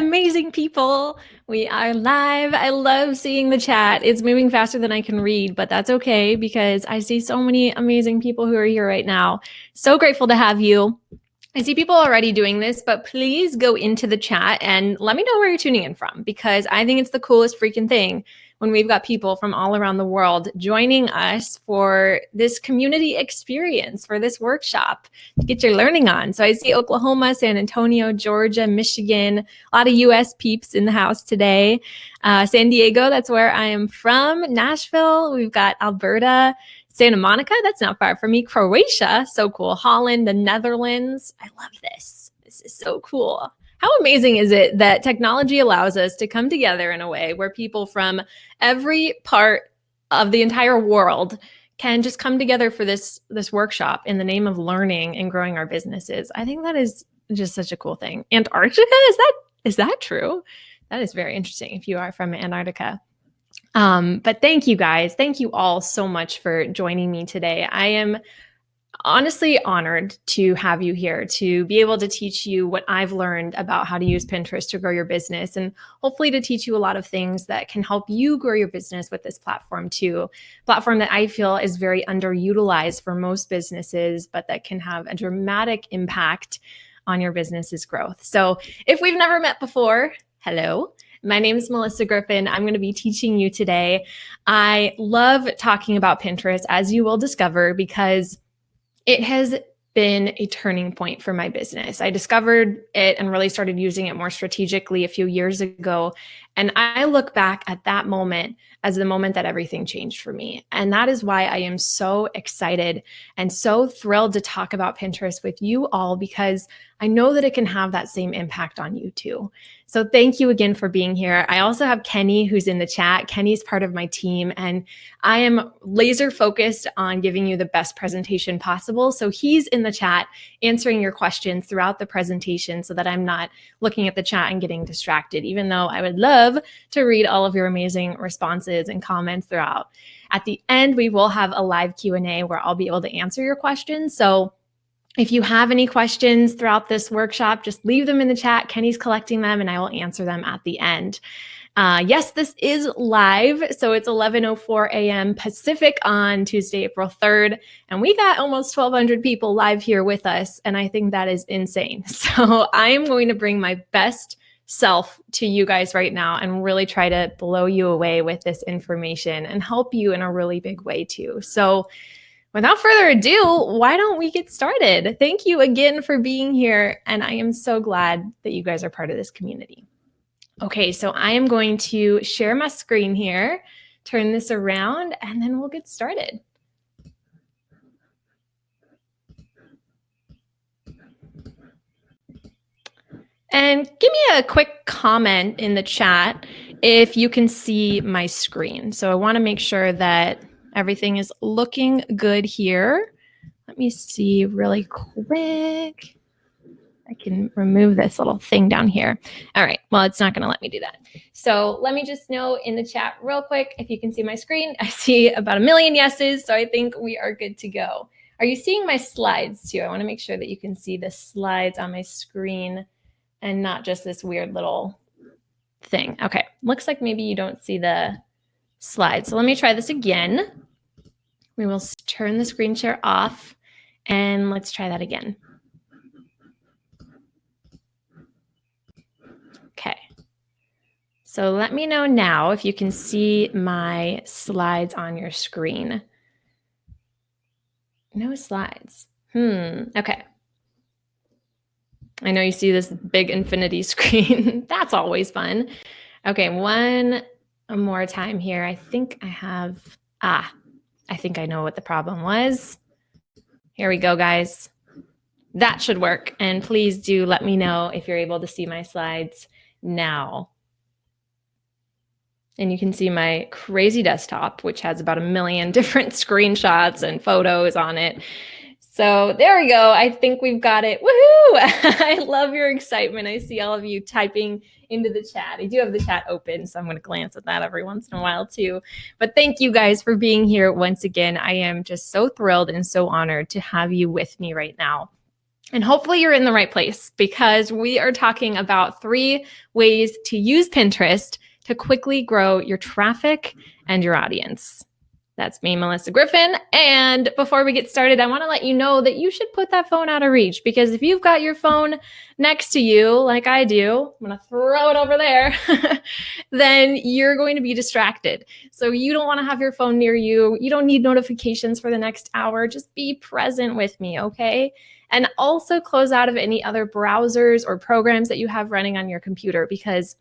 amazing people. We are live. I love seeing the chat. It's moving faster than I can read, but that's okay because I see so many amazing people who are here right now. So grateful to have you. I see people already doing this, but please go into the chat and let me know where you're tuning in from, because I think it's the coolest freaking thing when we've got people from all around the world joining us for this community experience, for this workshop to get your learning on. So I see Oklahoma, San Antonio, Georgia, Michigan, a lot of US peeps in the house today. San Diego, that's where I am from. Nashville, we've got Alberta, Santa Monica, that's not far from me. Croatia, so cool. Holland, the Netherlands. I love this. This is so cool. How amazing is it that technology allows us to come together in a way where people from every part of the entire world can just come together for this workshop in the name of learning and growing our businesses? I think that is just such a cool thing. Antarctica, is that true? That is very interesting if you are from Antarctica. But thank you guys. Thank you all so much for joining me today. I am honestly honored to have you here, to be able to teach you what I've learned about how to use Pinterest to grow your business, and hopefully to teach you a lot of things that can help you grow your business with this platform too. Platform that I feel is very underutilized for most businesses, but that can have a dramatic impact on your business's growth. So if we've never met before, hello. My name is Melyssa Griffin. I'm going to be teaching you today. I love talking about Pinterest, as you will discover, because it has been a turning point for my business. I discovered it and really started using it more strategically a few years ago. And I look back at that moment as the moment that everything changed for me. And that is why I am so excited and so thrilled to talk about Pinterest with you all, because I know that it can have that same impact on you too. So thank you again for being here. I also have Kenny who's in the chat. Kenny's part of my team, and I am laser focused on giving you the best presentation possible. So he's in the chat answering your questions throughout the presentation so that I'm not looking at the chat and getting distracted, even though I would love to read all of your amazing responses and comments throughout. At the end, we will have a live Q&A where I'll be able to answer your questions. So if you have any questions throughout this workshop, just leave them in the chat. Kenny's collecting them and I will answer them at the end. Yes, this is live. So it's 11:04 a.m. Pacific on Tuesday, April 3rd. And we got almost 1,200 people live here with us. And I think that is insane. So I am going to bring my best self to you guys right now and really try to blow you away with this information and help you in a really big way too. So without further ado, why don't we get started? Thank you again for being here. And I am so glad that you guys are part of this community. Okay, so I am going to share my screen here, turn this around, and then we'll get started. And give me a quick comment in the chat if you can see my screen. So I want to make sure that everything is looking good here. Let me see really quick. I can remove this little thing down here. All right, well, it's not going to let me do that. So let me just know in the chat real quick if you can see my screen. I see about 1 million yeses, so I think we are good to go. Are you seeing my slides too? I want to make sure that you can see the slides on my screen and not just this weird little thing. Okay, looks like maybe you don't see the slides. So let me try this again. We will turn the screen share off and let's try that again. Okay, so let me know now if you can see my slides on your screen. No slides. Okay. I know you see this big infinity screen. That's always fun. Okay, one more time here. I think I have, I think I know what the problem was. Here we go, guys. That should work. And please do let me know if you're able to see my slides now. And you can see my crazy desktop, which has about 1 million different screenshots and photos on it. So there we go. I think we've got it. Woohoo! I love your excitement. I see all of you typing into the chat. I do have the chat open, so I'm going to glance at that every once in a while too. But thank you guys for being here once again. I am just so thrilled and so honored to have you with me right now. And hopefully you're in the right place because we are talking about 3 ways to use Pinterest to quickly grow your traffic and your audience. That's me, Melyssa Griffin. And before we get started, I want to let you know that you should put that phone out of reach, because if you've got your phone next to you, like I do, I'm going to throw it over there, then you're going to be distracted. So you don't want to have your phone near you. You don't need notifications for the next hour. Just be present with me, okay? And also close out of any other browsers or programs that you have running on your computer, because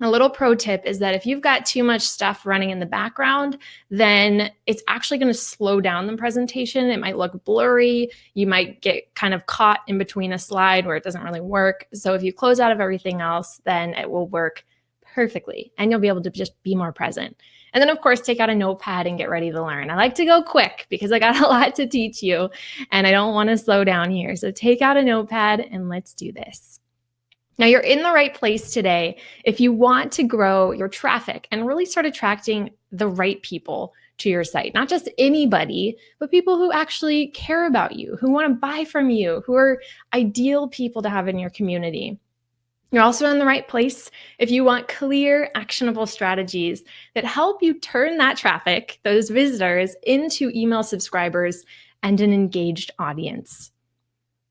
a little pro tip is that if you've got too much stuff running in the background, then it's actually going to slow down the presentation. It might look blurry. You might get kind of caught in between a slide where it doesn't really work. So if you close out of everything else, then it will work perfectly and you'll be able to just be more present. And then, of course, take out a notepad and get ready to learn. I like to go quick because I got a lot to teach you and I don't want to slow down here. So take out a notepad and let's do this. Now, you're in the right place today if you want to grow your traffic and really start attracting the right people to your site. Not just anybody, but people who actually care about you, who want to buy from you, who are ideal people to have in your community. You're also in the right place if you want clear, actionable strategies that help you turn that traffic, those visitors, into email subscribers and an engaged audience.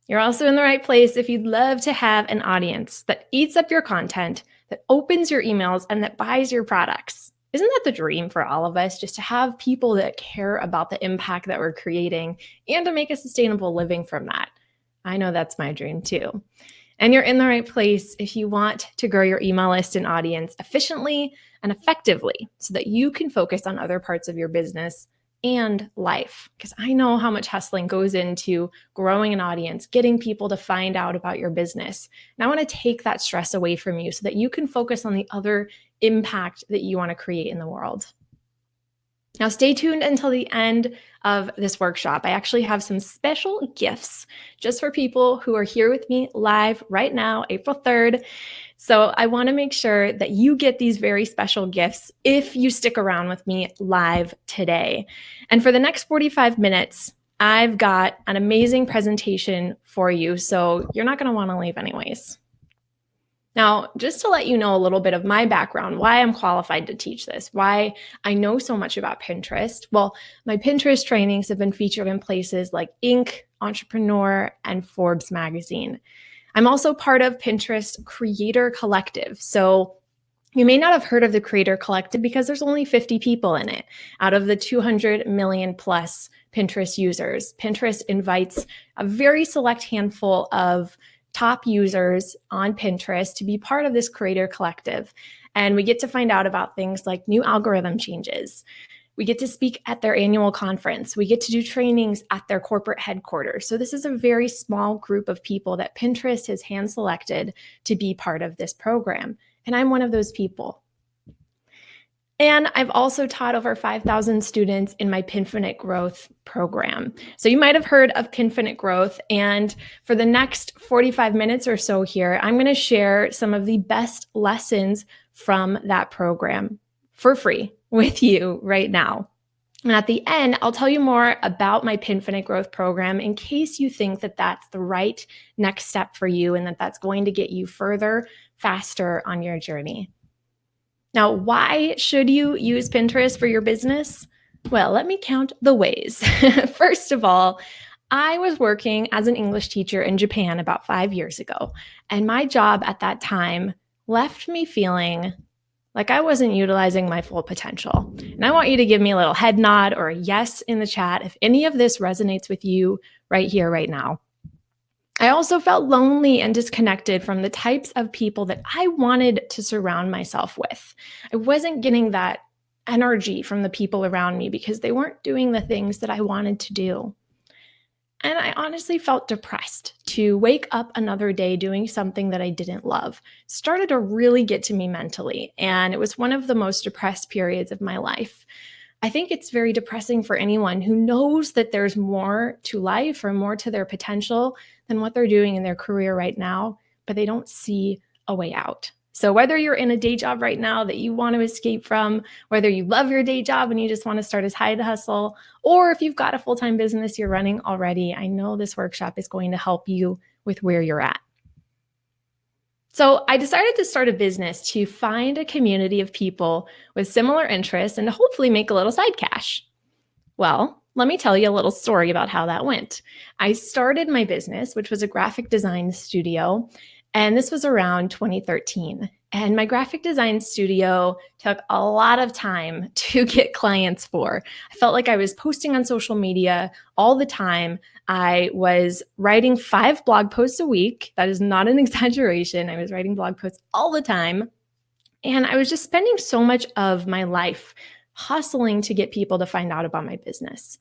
You're also in the right place if you'd love to have an audience that eats up your content, that opens your emails, and that buys your products. Isn't that the dream for all of us? Just to have people that care about the impact that we're creating and to make a sustainable living from that. I know that's my dream too. And you're in the right place if you want to grow your email list and audience efficiently and effectively so that you can focus on other parts of your business and life, because I know how much hustling goes into growing an audience, getting people to find out about your business. And I want to take that stress away from you so that you can focus on the other impact that you want to create in the world. Now, stay tuned until the end of this workshop. I actually have some special gifts just for people who are here with me live right now, April 3rd. So I want to make sure that you get these very special gifts if you stick around with me live today. And for the next 45 minutes, I've got an amazing presentation for you. So you're not going to want to leave anyways. Now, just to let you know a little bit of my background, why I'm qualified to teach this, why I know so much about Pinterest. Well, my Pinterest trainings have been featured in places like Inc., Entrepreneur, and Forbes magazine. I'm also part of Pinterest Creator Collective. So you may not have heard of the Creator Collective because there's only 50 people in it out of the 200 million plus Pinterest users. Pinterest invites a very select handful of top users on Pinterest to be part of this Creator Collective. And we get to find out about things like new algorithm changes. We get to speak at their annual conference. We get to do trainings at their corporate headquarters. So this is a very small group of people that Pinterest has hand-selected to be part of this program. And I'm one of those people. And I've also taught over 5,000 students in my Pinfinite Growth program. So you might have heard of Pinfinite Growth. And for the next 45 minutes or so here, I'm going to share some of the best lessons from that program for free with you right now. And at the end, I'll tell you more about my Pinfinite Growth program in case you think that that's the right next step for you and that that's going to get you further, faster on your journey. Now, why should you use Pinterest for your business? Well, let me count the ways. First of all, I was working as an English teacher in Japan about 5 years ago, and my job at that time left me feeling like I wasn't utilizing my full potential. And I want you to give me a little head nod or a yes in the chat if any of this resonates with you right here, right now. I also felt lonely and disconnected from the types of people that I wanted to surround myself with. I wasn't getting that energy from the people around me because they weren't doing the things that I wanted to do. And I honestly felt depressed to wake up another day doing something that I didn't love. It started to really get to me mentally, and it was one of the most depressed periods of my life. I think it's very depressing for anyone who knows that there's more to life or more to their potential than what they're doing in their career right now, but they don't see a way out. So whether you're in a day job right now that you want to escape from, whether you love your day job and you just want to start a side hustle, or if you've got a full-time business you're running already, I know this workshop is going to help you with where you're at. So I decided to start a business to find a community of people with similar interests and to hopefully make a little side cash. Well, let me tell you a little story about how that went. I started my business, which was a graphic design studio, and this was around 2013. And my graphic design studio took a lot of time to get clients for. I felt like I was posting on social media all the time. I was writing 5 blog posts a week. That is not an exaggeration. I was writing blog posts all the time. And I was just spending so much of my life hustling to get people to find out about my business.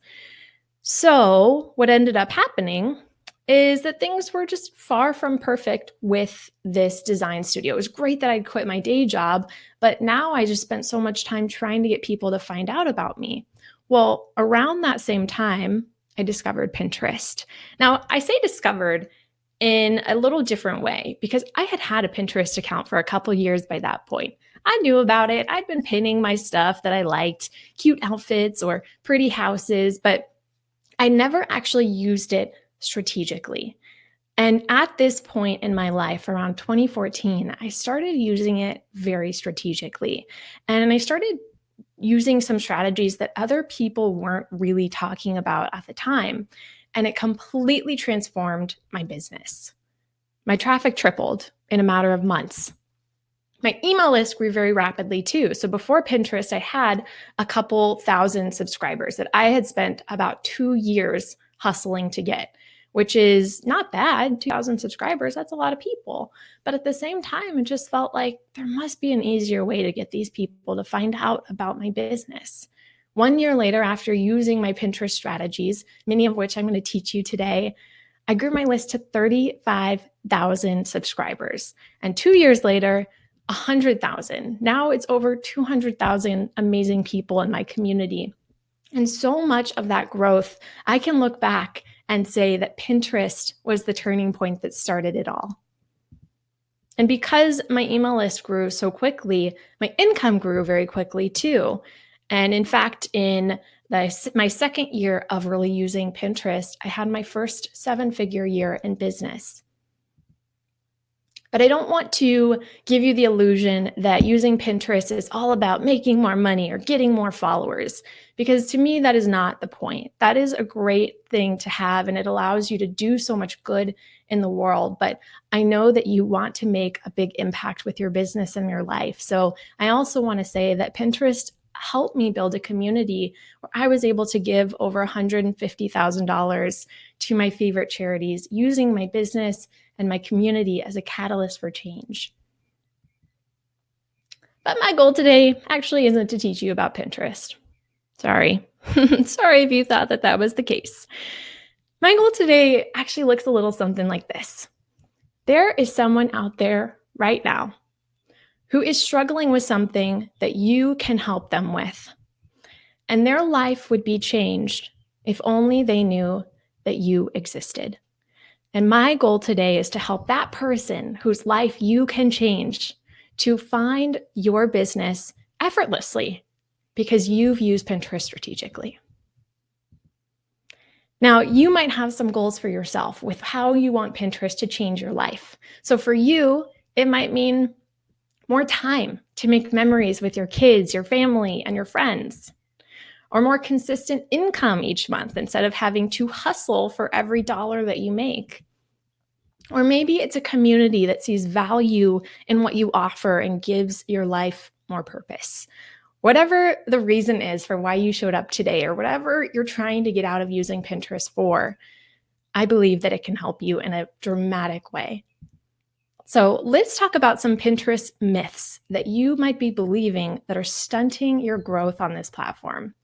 So what ended up happening is that things were just far from perfect with this design studio. It was great that I'd quit my day job, but now I just spent so much time trying to get people to find out about me. Well, around that same time, I discovered Pinterest. Now, I say discovered in a little different way because I had a Pinterest account for a couple years by that point. I knew about it. I'd been pinning my stuff that I liked, cute outfits or pretty houses, but I never actually used it strategically. And at this point in my life, around 2014, I started using it very strategically. And I started using some strategies that other people weren't really talking about at the time. And it completely transformed my business. My traffic tripled in a matter of months. My email list grew very rapidly too. So before Pinterest, I had a couple thousand subscribers that I had spent about 2 years hustling to get, which is not bad. 2,000 subscribers, that's a lot of people. But at the same time, it just felt like there must be an easier way to get these people to find out about my business. 1 year later, after using my Pinterest strategies, many of which I'm going to teach you today, I grew my list to 35,000 subscribers. And 2 years later, 100,000. Now it's over 200,000 amazing people in my community. And so much of that growth, I can look back and say that Pinterest was the turning point that started it all. And because my email list grew so quickly, my income grew very quickly too. And in fact, in my second year of really using Pinterest, I had my first 7-figure year in business. But I don't want to give you the illusion that using Pinterest is all about making more money or getting more followers, because to me, that is not the point. That is a great thing to have, and it allows you to do so much good in the world. But I know that you want to make a big impact with your business and your life. So I also want to say that Pinterest helped me build a community where I was able to give over $150,000 to my favorite charities using my business and my community as a catalyst for change. But my goal today actually isn't to teach you about Pinterest. Sorry. Sorry if you thought that that was the case. My goal today actually looks a little something like this. There is someone out there right now who is struggling with something that you can help them with. And their life would be changed if only they knew that you existed. And my goal today is to help that person whose life you can change to find your business effortlessly because you've used Pinterest strategically. Now, you might have some goals for yourself with how you want Pinterest to change your life. So for you, it might mean more time to make memories with your kids, your family, and your friends, or more consistent income each month instead of having to hustle for every dollar that you make. Or maybe it's a community that sees value in what you offer and gives your life more purpose. Whatever the reason is for why you showed up today, or whatever you're trying to get out of using Pinterest for, I believe that it can help you in a dramatic way. So let's talk about some Pinterest myths that you might be believing that are stunting your growth on this platform.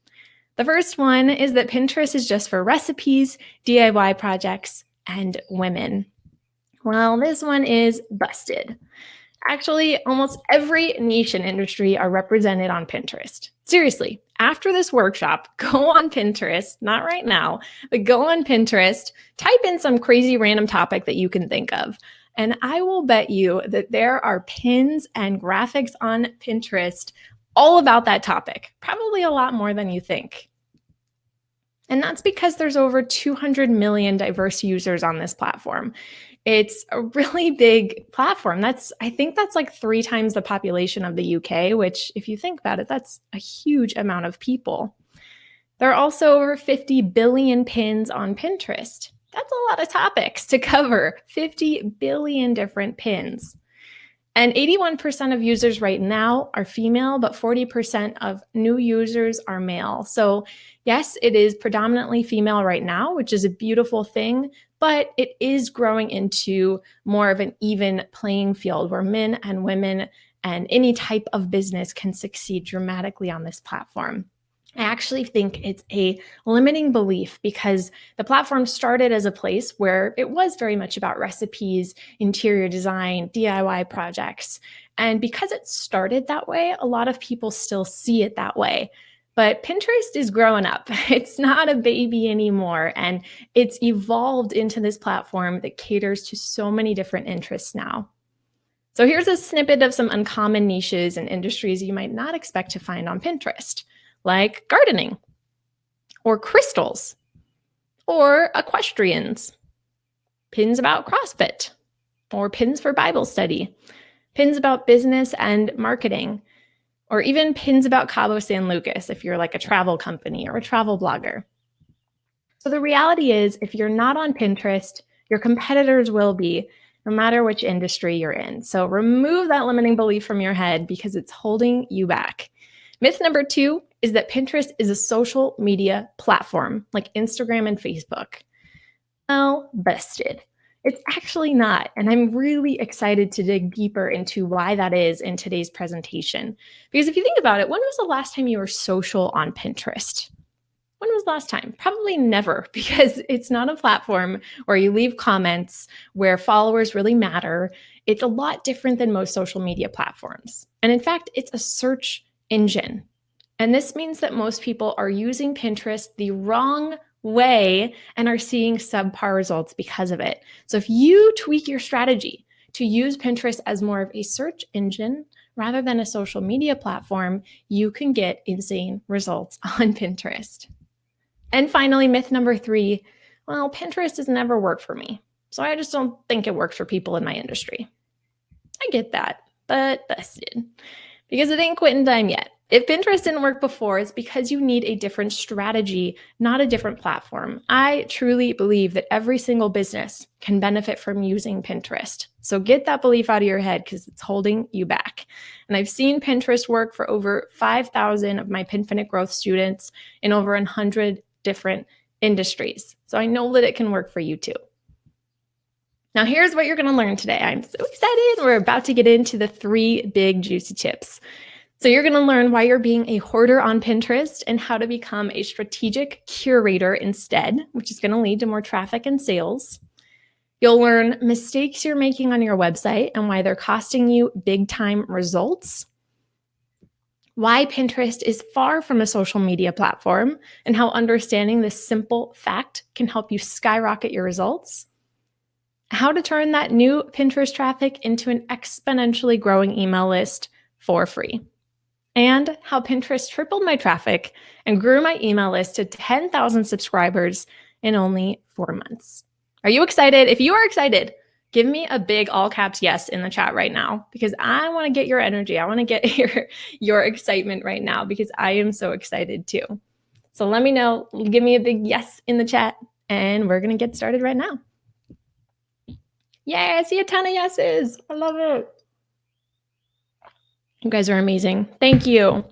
The first one is that Pinterest is just for recipes, DIY projects, and women. Well, this one is busted. Actually, almost every niche and industry are represented on Pinterest. Seriously, after this workshop, go on Pinterest, not right now, but go on Pinterest, type in some crazy random topic that you can think of. And I will bet you that there are pins and graphics on Pinterest all about that topic, probably a lot more than you think. And that's because there's over 200 million diverse users on this platform. It's a really big platform. I think that's like 3 times the population of the UK, which, if you think about it, that's a huge amount of people. There are also over 50 billion pins on Pinterest. That's a lot of topics to cover, 50 billion different pins. And 81% of users right now are female, but 40% of new users are male. So yes, it is predominantly female right now, which is a beautiful thing, but it is growing into more of an even playing field where men and women and any type of business can succeed dramatically on this platform. I actually think it's a limiting belief because the platform started as a place where it was very much about recipes, interior design, DIY projects. And because it started that way, a lot of people still see it that way. But Pinterest is growing up. It's not a baby anymore. And it's evolved into this platform that caters to so many different interests now. So here's a snippet of some uncommon niches and industries you might not expect to find on Pinterest, like gardening, or crystals, or equestrians, pins about CrossFit, or pins for Bible study, pins about business and marketing, or even pins about Cabo San Lucas if you're like a travel company or a travel blogger. So the reality is, if you're not on Pinterest, your competitors will be, no matter which industry you're in. So remove that limiting belief from your head because it's holding you back. Myth number 2 is that Pinterest is a social media platform like Instagram and Facebook. Well, busted. It's actually not. And I'm really excited to dig deeper into why that is in today's presentation. Because if you think about it, when was the last time you were social on Pinterest? When was the last time? Probably never, because it's not a platform where you leave comments, where followers really matter. It's a lot different than most social media platforms. And in fact, it's a search engine. And this means that most people are using Pinterest the wrong way and are seeing subpar results because of it. So if you tweak your strategy to use Pinterest as more of a search engine rather than a social media platform, you can get insane results on Pinterest. And finally, myth number 3, well, Pinterest has never worked for me. So I just don't think it works for people in my industry. I get that, but busted. Because it ain't quitting time yet. If Pinterest didn't work before, it's because you need a different strategy, not a different platform. I truly believe that every single business can benefit from using Pinterest. So get that belief out of your head because it's holding you back. And I've seen Pinterest work for over 5,000 of my Pinfinite Growth students in over 100 different industries. So I know that it can work for you too. Now, here's what you're going to learn today. I'm so excited. We're about to get into the 3 big juicy tips. So you're going to learn why you're being a hoarder on Pinterest and how to become a strategic curator instead, which is going to lead to more traffic and sales. You'll learn mistakes you're making on your website and why they're costing you big time results. Why Pinterest is far from a social media platform and how understanding this simple fact can help you skyrocket your results. How to turn that new Pinterest traffic into an exponentially growing email list for free. And how Pinterest tripled my traffic and grew my email list to 10,000 subscribers in only 4 months. Are you excited? If you are excited, give me a big all caps yes in the chat right now because I want to get your energy. I want to get your excitement right now because I am so excited too. So let me know. Give me a big yes in the chat and we're going to get started right now. Yeah, I see a ton of yeses. I love it. You guys are amazing. Thank you.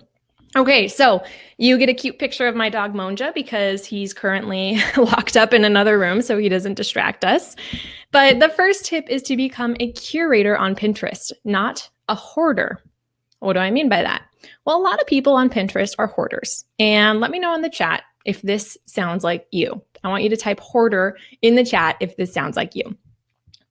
Okay, so you get a cute picture of my dog Monja because he's currently locked up in another room so he doesn't distract us. But the first tip is to become a curator on Pinterest, not a hoarder. What do I mean by that? Well, a lot of people on Pinterest are hoarders. And let me know in the chat if this sounds like you. I want you to type hoarder in the chat if this sounds like you.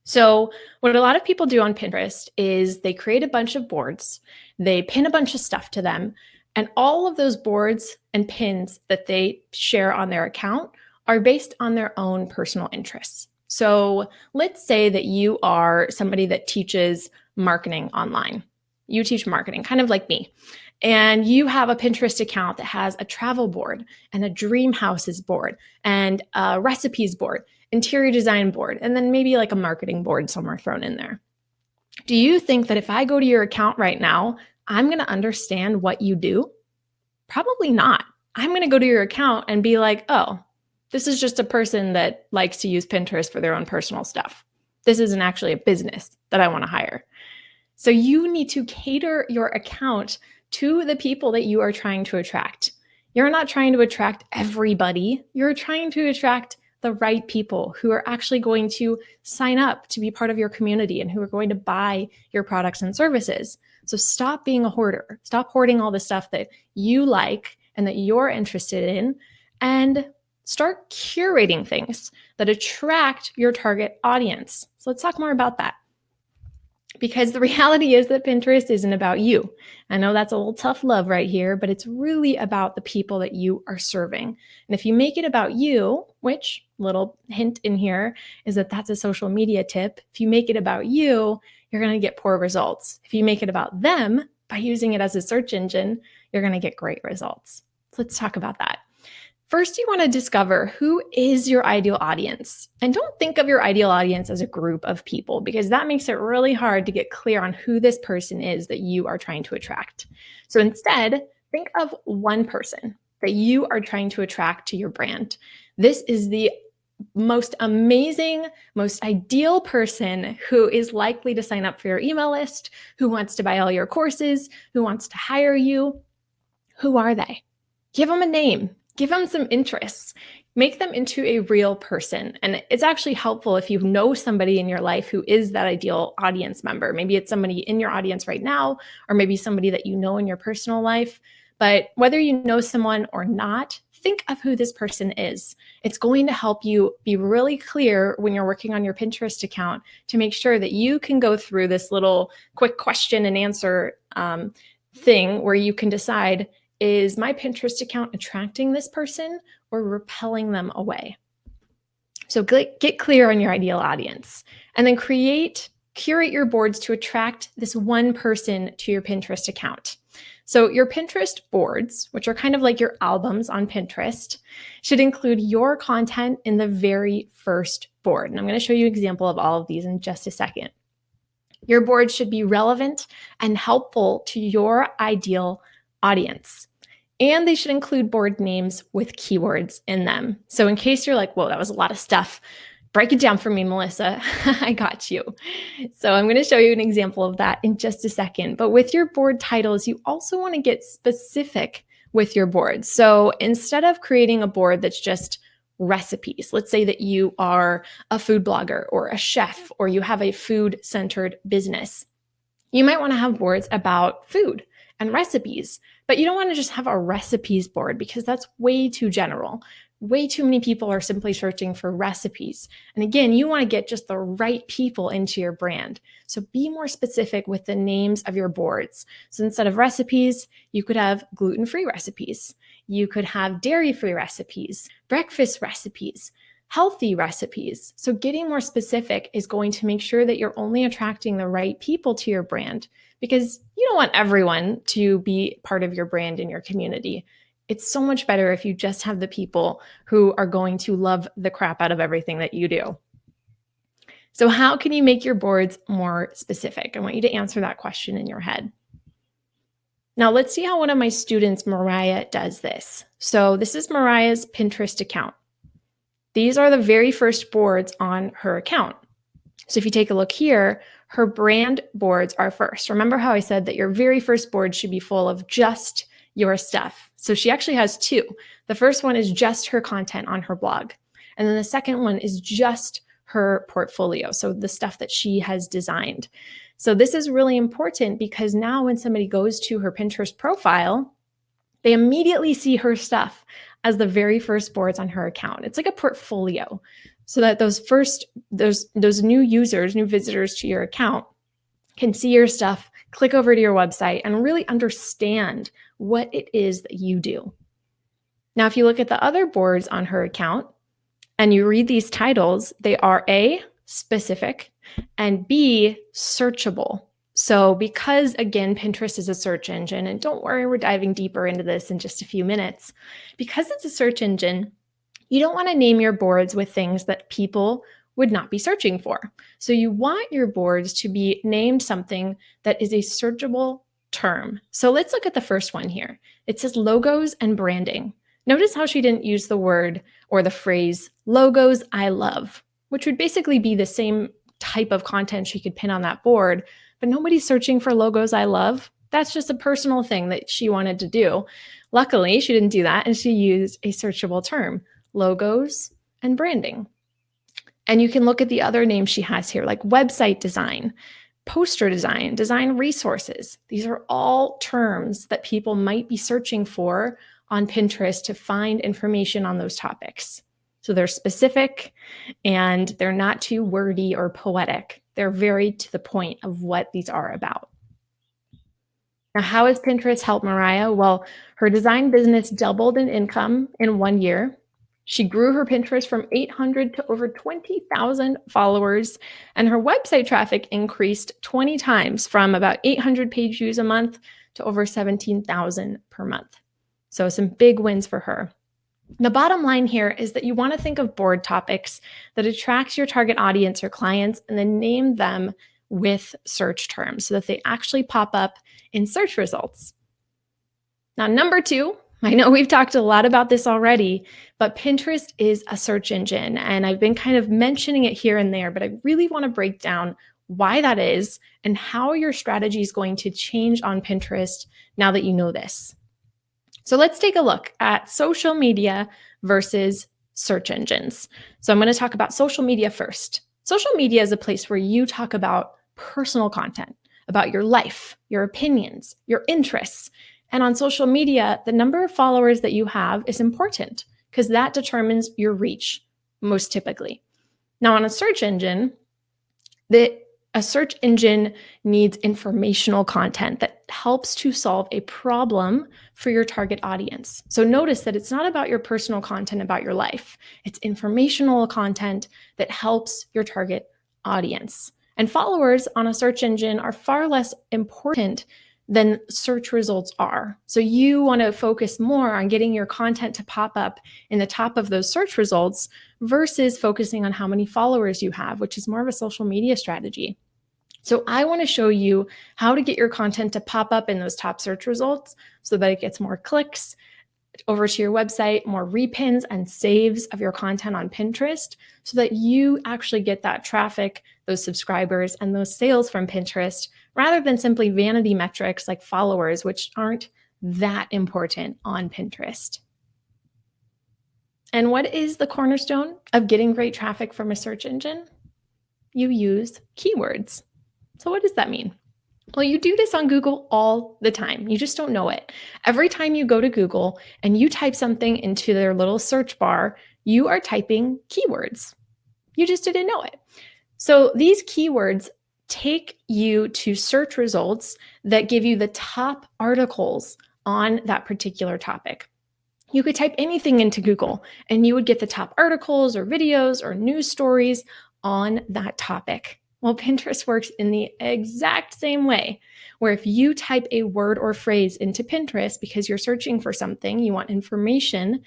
So what a lot of people do on Pinterest is they create a bunch of boards, they pin a bunch of stuff to them, and all of those boards and pins that they share on their account are based on their own personal interests. So let's say that you are somebody that teaches marketing online. you teach marketing, kind of like me, and you have a Pinterest account that has a travel board and a dream houses board and a recipes board, interior design board, and then maybe like a marketing board somewhere thrown in there. Do you think that if I go to your account right now, I'm going to understand what you do? Probably not. I'm going to go to your account and be like, oh, this is just a person that likes to use Pinterest for their own personal stuff. This isn't actually a business that I want to hire. So you need to cater your account to the people that you are trying to attract. You're not trying to attract everybody. You're trying to attract the right people who are actually going to sign up to be part of your community and who are going to buy your products and services. So stop being a hoarder. Stop hoarding all the stuff that you like and that you're interested in, and start curating things that attract your target audience. So let's talk more about that. Because the reality is that Pinterest isn't about you. I know that's a little tough love right here, but it's really about the people that you are serving. And if you make it about you, which little hint in here is that that's a social media tip. If you make it about you, you're going to get poor results. If you make it about them by using it as a search engine, you're going to get great results. So let's talk about that. First, you want to discover who is your ideal audience. And don't think of your ideal audience as a group of people, because that makes it really hard to get clear on who this person is that you are trying to attract. So instead, think of one person that you are trying to attract to your brand. This is the most amazing, most ideal person who is likely to sign up for your email list, who wants to buy all your courses, who wants to hire you. Who are they? Give them a name. Give them some interests. Make them into a real person. And it's actually helpful if you know somebody in your life who is that ideal audience member. Maybe it's somebody in your audience right now, or maybe somebody that you know in your personal life. But whether you know someone or not, think of who this person is. It's going to help you be really clear when you're working on your Pinterest account to make sure that you can go through this little quick question and answer thing where you can decide, is my Pinterest account attracting this person or repelling them away? So get clear on your ideal audience, and then curate your boards to attract this one person to your Pinterest account. So your Pinterest boards, which are kind of like your albums on Pinterest, should include your content in the very first board. And I'm going to show you an example of all of these in just a second. Your board should be relevant and helpful to your ideal audience. And they should include board names with keywords in them. So in case you're like, whoa, that was a lot of stuff, break it down for me, Melyssa. I got you. So I'm going to show you an example of that in just a second. But with your board titles, you also want to get specific with your board. So instead of creating a board that's just recipes, let's say that you are a food blogger or a chef, or you have a food-centered business, you might want to have boards about food and recipes, but you don't want to just have a recipes board because that's way too general. Way too many people are simply searching for recipes. And again, you want to get just the right people into your brand. So be more specific with the names of your boards. So instead of recipes, you could have gluten-free recipes. You could have dairy-free recipes, breakfast recipes, healthy recipes. So getting more specific is going to make sure that you're only attracting the right people to your brand, because you don't want everyone to be part of your brand in your community. It's so much better if you just have the people who are going to love the crap out of everything that you do. So how can you make your boards more specific? I want you to answer that question in your head. Now let's see how one of my students, Mariah, does this. So this is Mariah's Pinterest account. These are the very first boards on her account. So if you take a look here, her brand boards are first. Remember how I said that your very first board should be full of just your stuff. So she actually has two. The first one is just her content on her blog. And then the second one is just her portfolio. So the stuff that she has designed. So this is really important because now when somebody goes to her Pinterest profile, they immediately see her stuff as the very first boards on her account. It's like a portfolio, so that those new users, new visitors to your account can see your stuff, click over to your website, and really understand what it is that you do. Now, if you look at the other boards on her account and you read these titles, they are A, specific, and B, searchable. So because, again, Pinterest is a search engine, and don't worry, we're diving deeper into this in just a few minutes. Because it's a search engine, you don't want to name your boards with things that people would not be searching for. So you want your boards to be named something that is a searchable term. So let's look at the first one here. It says logos and branding. Notice how she didn't use the word or the phrase logos I love, which would basically be the same type of content she could pin on that board, but nobody's searching for logos I love. That's just a personal thing that she wanted to do. Luckily, she didn't do that, and she used a searchable term, logos and branding. And you can look at the other names she has here, like website design, poster design, design resources. These are all terms that people might be searching for on Pinterest to find information on those topics. So they're specific and they're not too wordy or poetic. They're very to the point of what these are about. Now, how has Pinterest helped Mariah? Well, her design business doubled in income in 1 year. She grew her Pinterest from 800 to over 20,000 followers, and her website traffic increased 20 times from about 800 page views a month to over 17,000 per month. So some big wins for her. The bottom line here is that you want to think of board topics that attract your target audience or clients and then name them with search terms so that they actually pop up in search results. Now, number 2, I know we've talked a lot about this already, but Pinterest is a search engine, and I've been kind of mentioning it here and there, but I really want to break down why that is and how your strategy is going to change on Pinterest now that you know this. So let's take a look at social media versus search engines. So I'm going to talk about social media first. Social media is a place where you talk about personal content, about your life, your opinions, your interests. And on social media, the number of followers that you have is important because that determines your reach most typically. Now, on a search engine, a search engine needs informational content that helps to solve a problem for your target audience. So notice that it's not about your personal content about your life. It's informational content that helps your target audience. And followers on a search engine are far less important than search results are. So you want to focus more on getting your content to pop up in the top of those search results versus focusing on how many followers you have, which is more of a social media strategy. So I want to show you how to get your content to pop up in those top search results so that it gets more clicks over to your website, more repins and saves of your content on Pinterest so that you actually get that traffic, those subscribers, and those sales from Pinterest rather than simply vanity metrics like followers, which aren't that important on Pinterest. And what is the cornerstone of getting great traffic from a search engine? You use keywords. So what does that mean? Well, you do this on Google all the time. You just don't know it. Every time you go to Google and you type something into their little search bar, you are typing keywords. You just didn't know it. So these keywords take you to search results that give you the top articles on that particular topic. You could type anything into Google and you would get the top articles or videos or news stories on that topic. Well, Pinterest works in the exact same way, where if you type a word or phrase into Pinterest because you're searching for something, you want information,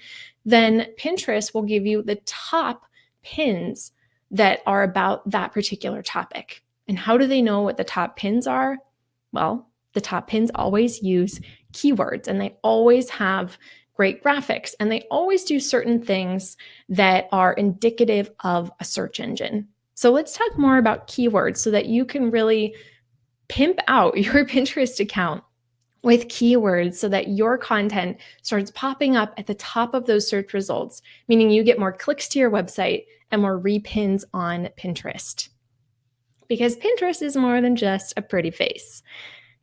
then Pinterest will give you the top pins that are about that particular topic. And how do they know what the top pins are? Well, the top pins always use keywords and they always have great graphics and they always do certain things that are indicative of a search engine. So let's talk more about keywords so that you can really pimp out your Pinterest account with keywords so that your content starts popping up at the top of those search results, meaning you get more clicks to your website and more repins on Pinterest. Because Pinterest is more than just a pretty face.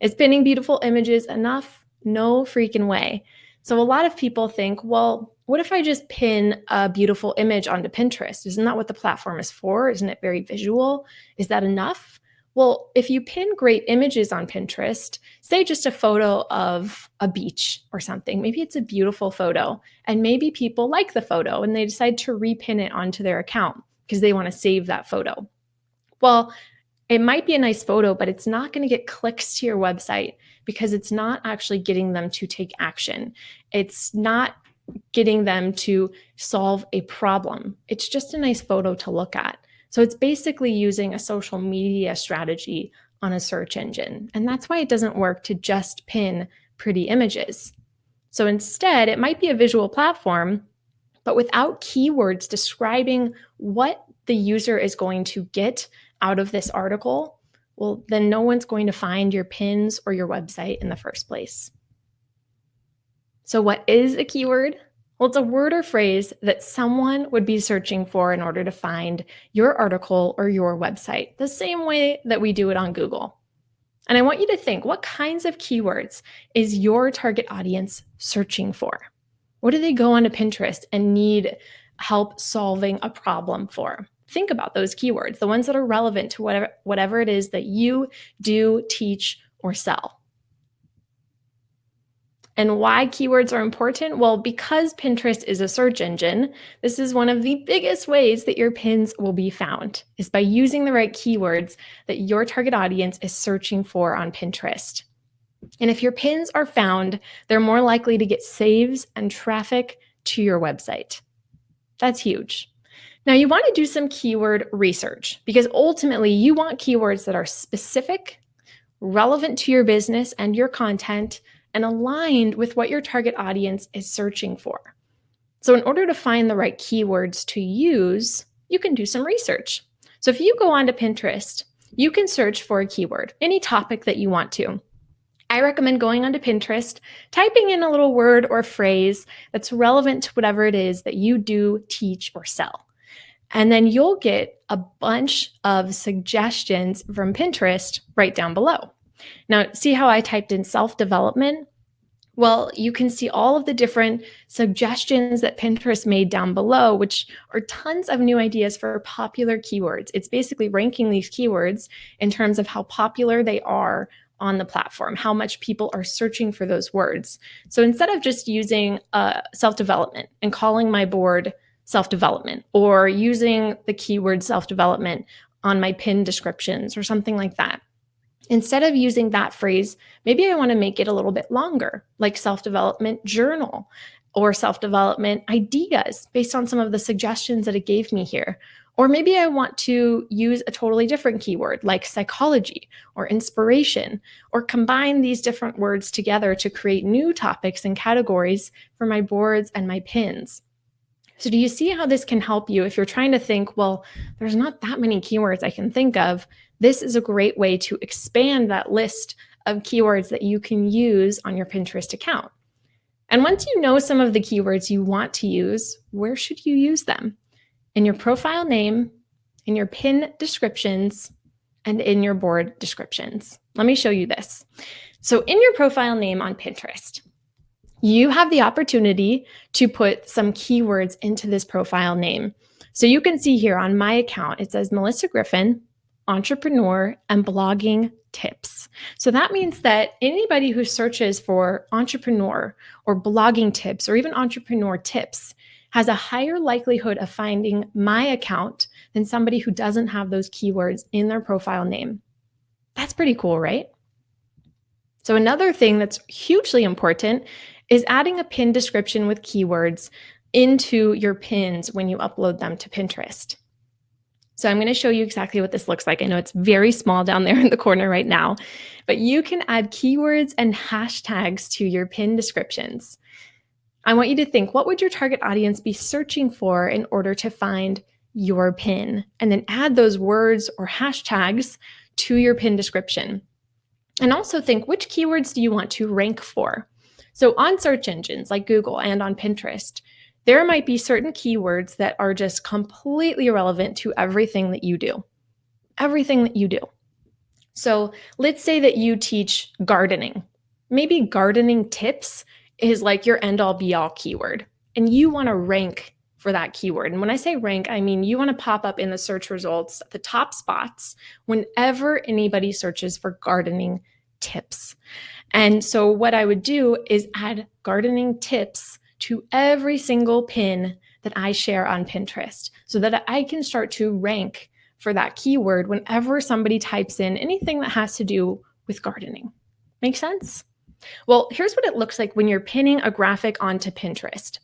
Is pinning beautiful images enough? No freaking way. So a lot of people think, well, what if I just pin a beautiful image onto Pinterest? Isn't that what the platform is for? Isn't it very visual? Is that enough? Well, if you pin great images on Pinterest, say just a photo of a beach or something, maybe it's a beautiful photo and maybe people like the photo and they decide to repin it onto their account because they want to save that photo. Well, It might be a nice photo, but it's not going to get clicks to your website because it's not actually getting them to take action. It's not getting them to solve a problem. It's just a nice photo to look at. So it's basically using a social media strategy on a search engine. And that's why it doesn't work to just pin pretty images. So instead, it might be a visual platform, but without keywords describing what the user is going to get out of this article, well, then no one's going to find your pins or your website in the first place. So what is a keyword? Well, it's a word or phrase that someone would be searching for in order to find your article or your website, the same way that we do it on Google. And I want you to think, what kinds of keywords is your target audience searching for? What do they go onto Pinterest and need help solving a problem for? Think about those keywords, the ones that are relevant to whatever it is that you do, teach, or sell. And why keywords are important? Well, because Pinterest is a search engine, this is one of the biggest ways that your pins will be found, is by using the right keywords that your target audience is searching for on Pinterest. And if your pins are found, they're more likely to get saves and traffic to your website. That's huge. Now, you want to do some keyword research because ultimately you want keywords that are specific, relevant to your business and your content, and aligned with what your target audience is searching for. So in order to find the right keywords to use, you can do some research. So if you go onto Pinterest, you can search for a keyword, any topic that you want to. I recommend going onto Pinterest, typing in a little word or phrase that's relevant to whatever it is that you do, teach, or sell. And then you'll get a bunch of suggestions from Pinterest right down below. Now, see how I typed in self-development? Well, you can see all of the different suggestions that Pinterest made down below, which are tons of new ideas for popular keywords. It's basically ranking these keywords in terms of how popular they are on the platform, how much people are searching for those words. So instead of just using self-development and calling my board self-development, or using the keyword self-development on my pin descriptions or something like that, instead of using that phrase, maybe I want to make it a little bit longer, like self-development journal or self-development ideas based on some of the suggestions that it gave me here. Or maybe I want to use a totally different keyword like psychology or inspiration, or combine these different words together to create new topics and categories for my boards and my pins. So do you see how this can help you if you're trying to think, well, there's not that many keywords I can think of? This is a great way to expand that list of keywords that you can use on your Pinterest account. And once you know some of the keywords you want to use, where should you use them? In your profile name, in your pin descriptions, and in your board descriptions. Let me show you this. So in your profile name on Pinterest, you have the opportunity to put some keywords into this profile name. So you can see here on my account, it says Melyssa Griffin, entrepreneur, and blogging tips. So that means that anybody who searches for entrepreneur or blogging tips or even entrepreneur tips has a higher likelihood of finding my account than somebody who doesn't have those keywords in their profile name. That's pretty cool, right? So another thing that's hugely important is adding a pin description with keywords into your pins when you upload them to Pinterest. So I'm going to show you exactly what this looks like. I know it's very small down there in the corner right now, but you can add keywords and hashtags to your pin descriptions. I want you to think, what would your target audience be searching for in order to find your pin? And then add those words or hashtags to your pin description. And also think, which keywords do you want to rank for? So on search engines like Google and on Pinterest, there might be certain keywords that are just completely irrelevant to everything that you do. Everything that you do. So let's say that you teach gardening. Maybe gardening tips is like your end-all be-all keyword, and you want to rank for that keyword. And when I say rank, I mean you want to pop up in the search results at the top spots whenever anybody searches for gardening tips. And so what I would do is add gardening tips to every single pin that I share on Pinterest so that I can start to rank for that keyword whenever somebody types in anything that has to do with gardening. Make sense? Well, here's what it looks like when you're pinning a graphic onto Pinterest.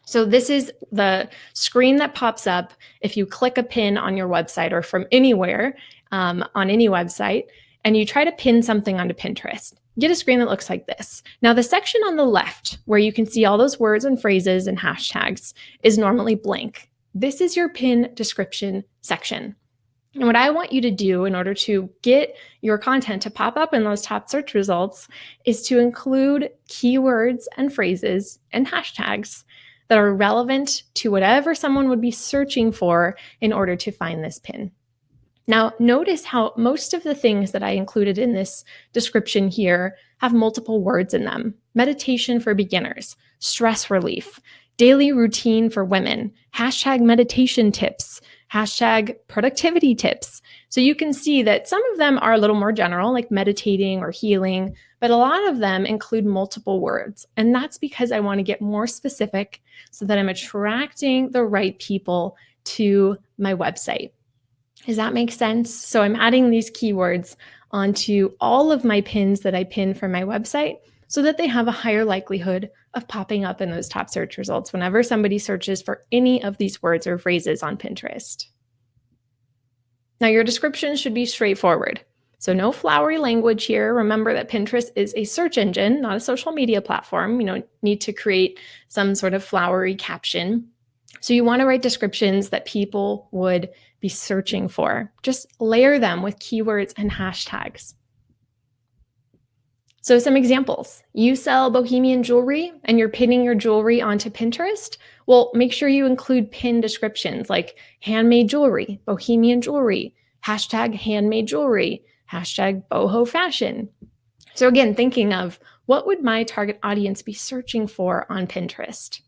So this is the screen that pops up if you click a pin on your website or from anywhere on any website, and you try to pin something onto Pinterest. Get a screen that looks like this. Now, the section on the left where you can see all those words and phrases and hashtags is normally blank. This is your pin description section. And what I want you to do in order to get your content to pop up in those top search results is to include keywords and phrases and hashtags that are relevant to whatever someone would be searching for in order to find this pin. Now, notice how most of the things that I included in this description here have multiple words in them. Meditation for beginners, stress relief, daily routine for women, hashtag meditation tips, hashtag productivity tips. So you can see that some of them are a little more general, like meditating or healing, but a lot of them include multiple words. And that's because I want to get more specific so that I'm attracting the right people to my website. Does that make sense? So I'm adding these keywords onto all of my pins that I pin for my website so that they have a higher likelihood of popping up in those top search results whenever somebody searches for any of these words or phrases on Pinterest. Now, your description should be straightforward. So no flowery language here. Remember that Pinterest is a search engine, not a social media platform. You don't need to create some sort of flowery caption. So you want to write descriptions that people would be searching for. Just layer them with keywords and hashtags. So some examples. You sell bohemian jewelry and you're pinning your jewelry onto Pinterest. Well, make sure you include pin descriptions like handmade jewelry, bohemian jewelry, hashtag handmade jewelry, hashtag boho fashion. So again, thinking of what would my target audience be searching for on Pinterest?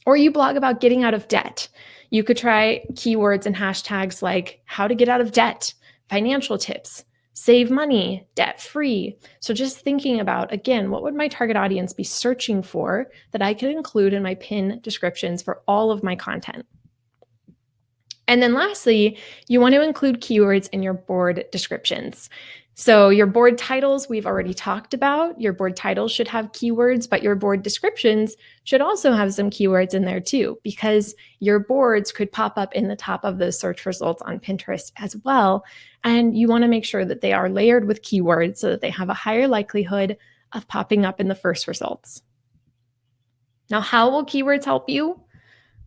Or you blog about getting out of debt. You could try keywords and hashtags like how to get out of debt, financial tips, save money, debt-free. So just thinking about, again, what would my target audience be searching for that I could include in my pin descriptions for all of my content. And then lastly, you want to include keywords in your board descriptions. So your board titles, we've already talked about. Your board titles should have keywords, but your board descriptions should also have some keywords in there too, because your boards could pop up in the top of those search results on Pinterest as well. And you want to make sure that they are layered with keywords so that they have a higher likelihood of popping up in the first results. Now, how will keywords help you?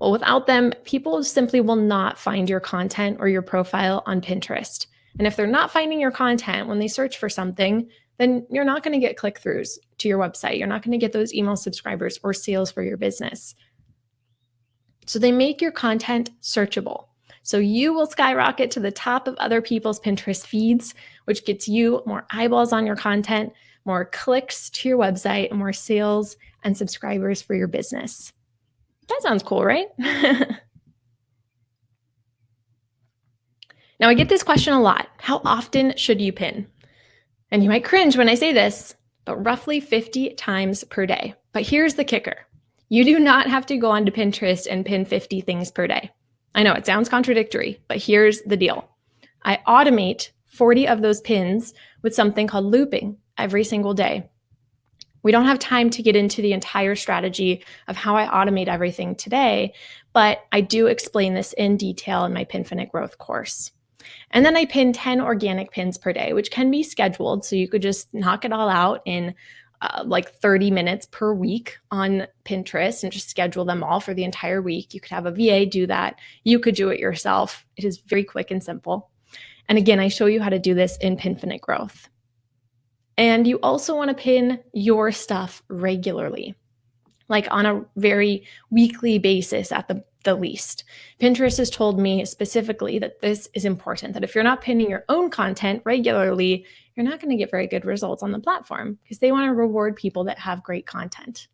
Well, without them, people simply will not find your content or your profile on Pinterest. And if they're not finding your content when they search for something, then you're not going to get click-throughs to your website. You're not going to get those email subscribers or sales for your business. So they make your content searchable. So you will skyrocket to the top of other people's Pinterest feeds, which gets you more eyeballs on your content, more clicks to your website, and more sales and subscribers for your business. That sounds cool, right? Now, I get this question a lot. How often should you pin? And you might cringe when I say this, but roughly 50 times per day. But here's the kicker. You do not have to go onto Pinterest and pin 50 things per day. I know it sounds contradictory, but here's the deal. I automate 40 of those pins with something called looping every single day. We don't have time to get into the entire strategy of how I automate everything today, but I do explain this in detail in my Pinfinite Growth course. And then I pin 10 organic pins per day, which can be scheduled. So you could just knock it all out in like 30 minutes per week on Pinterest and just schedule them all for the entire week. You could have a VA do that. You could do it yourself. It is very quick and simple. And again, I show you how to do this in Pinfinite Growth. And you also want to pin your stuff regularly, like on a very weekly basis at the least. Pinterest has told me specifically that this is important, that if you're not pinning your own content regularly, you're not going to get very good results on the platform because they want to reward people that have great content.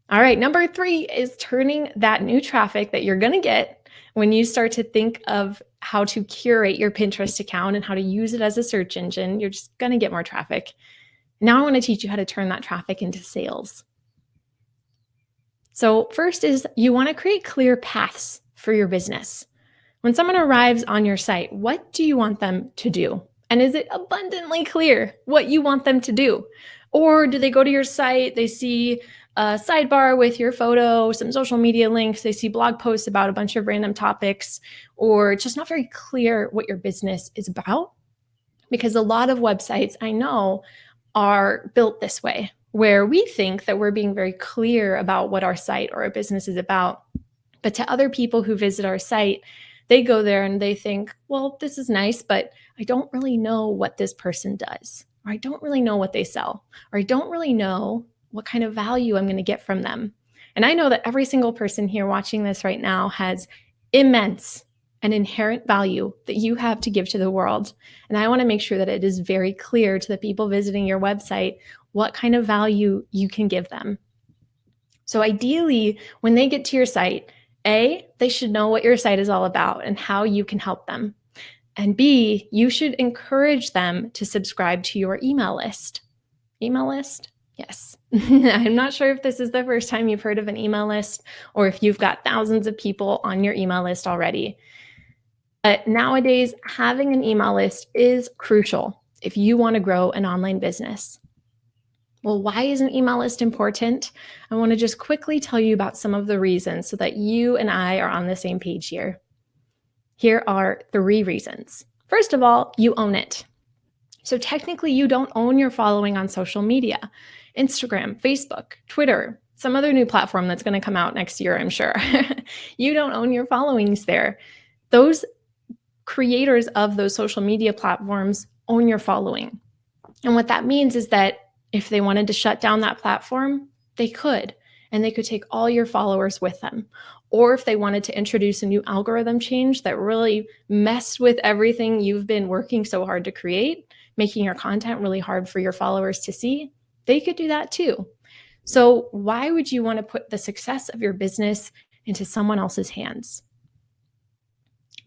All right, number 3 is turning that new traffic that you're going to get when you start to think of how to curate your Pinterest account and how to use it as a search engine. You're just going to get more traffic. Now I want to teach you how to turn that traffic into sales. So first is you want to create clear paths for your business. When someone arrives on your site, what do you want them to do? And is it abundantly clear what you want them to do? Or do they go to your site, they see a sidebar with your photo, some social media links, they see blog posts about a bunch of random topics, or it's just not very clear what your business is about? Because a lot of websites I know are built this way, where we think that we're being very clear about what our site or our business is about. But to other people who visit our site, they go there and they think, well, this is nice, but I don't really know what this person does, or I don't really know what they sell, or I don't really know what kind of value I'm going to get from them. And I know that every single person here watching this right now has immense and inherent value that you have to give to the world. And I want to make sure that it is very clear to the people visiting your website what kind of value you can give them. So ideally, when they get to your site, A, they should know what your site is all about and how you can help them. And B, you should encourage them to subscribe to your email list. Email list? Yes. I'm not sure if this is the first time you've heard of an email list or if you've got thousands of people on your email list already. But nowadays, having an email list is crucial if you want to grow an online business. Well, why is an email list important? I want to just quickly tell you about some of the reasons so that you and I are on the same page here. Here are 3 reasons. First of all, you own it. So technically, you don't own your following on social media. Instagram, Facebook, Twitter, some other new platform that's going to come out next year, I'm sure. You don't own your followings there. Those creators of those social media platforms own your following. And what that means is that if they wanted to shut down that platform, they could, and they could take all your followers with them. Or if they wanted to introduce a new algorithm change that really messed with everything you've been working so hard to create, making your content really hard for your followers to see, they could do that too. So why would you want to put the success of your business into someone else's hands?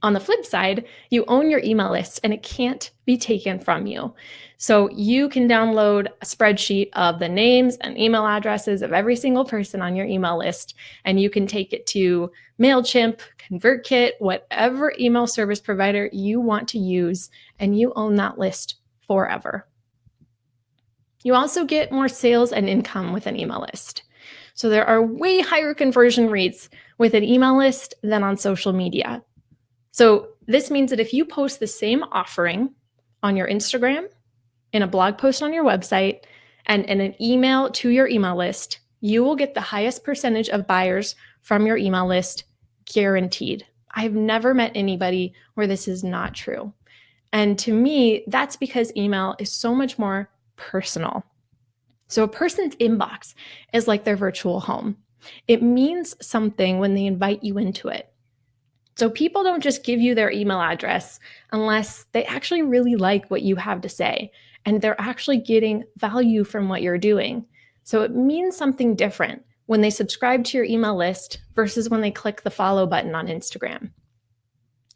On the flip side, you own your email list and it can't be taken from you. So you can download a spreadsheet of the names and email addresses of every single person on your email list, and you can take it to MailChimp, ConvertKit, whatever email service provider you want to use, and you own that list forever. You also get more sales and income with an email list. So there are way higher conversion rates with an email list than on social media. So this means that if you post the same offering on your Instagram, in a blog post on your website, and in an email to your email list, you will get the highest percentage of buyers from your email list, guaranteed. I've never met anybody where this is not true. And to me, that's because email is so much more personal. So a person's inbox is like their virtual home. It means something when they invite you into it. So people don't just give you their email address unless they actually really like what you have to say and they're actually getting value from what you're doing. So it means something different when they subscribe to your email list versus when they click the follow button on Instagram.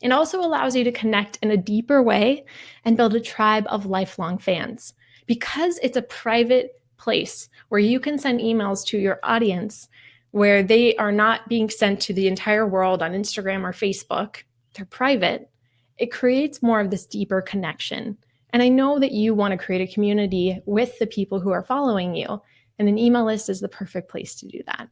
It also allows you to connect in a deeper way and build a tribe of lifelong fans. Because it's a private place where you can send emails to your audience where they are not being sent to the entire world on Instagram or Facebook, they're private, it creates more of this deeper connection. And I know that you want to create a community with the people who are following you, and an email list is the perfect place to do that.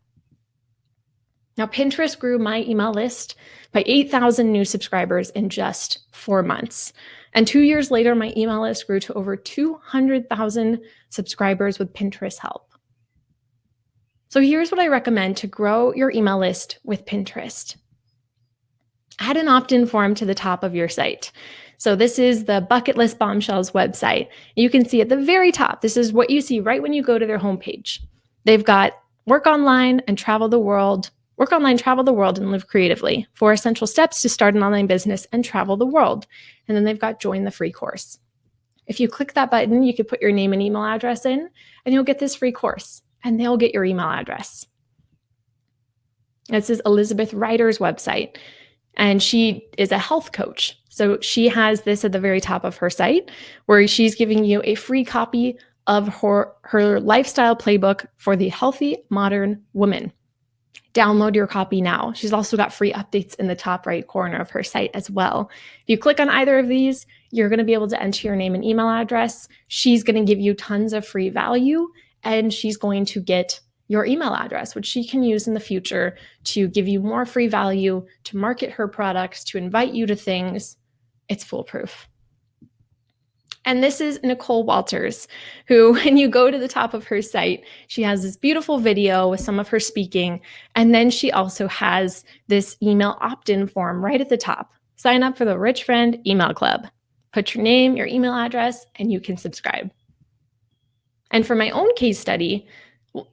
Now, Pinterest grew my email list by 8,000 new subscribers in just 4 months. And 2 years later, my email list grew to over 200,000 subscribers with Pinterest help. So here's what I recommend to grow your email list with Pinterest. Add an opt-in form to the top of your site. So this is the Bucket List Bombshells website. You can see at the very top, this is what you see right when you go to their homepage. They've got work online and travel the world, work online, travel the world, and live creatively. 4 essential steps to start an online business and travel the world. And then they've got join the free course. If you click that button, you could put your name and email address in, and you'll get this free course. And they'll get your email address. This is Elizabeth Ryder's website, and she is a health coach. So she has this at the very top of her site where she's giving you a free copy of her lifestyle playbook for the healthy modern woman. Download your copy now. She's also got free updates in the top right corner of her site as well. If you click on either of these, you're going to be able to enter your name and email address. She's going to give you tons of free value, and she's going to get your email address, which she can use in the future to give you more free value, to market her products, to invite you to things. It's foolproof. And this is Nicole Walters, who, when you go to the top of her site, she has this beautiful video with some of her speaking. And then she also has this email opt-in form right at the top. Sign up for the Rich Friend Email Club. Put your name, your email address, and you can subscribe. And for my own case study,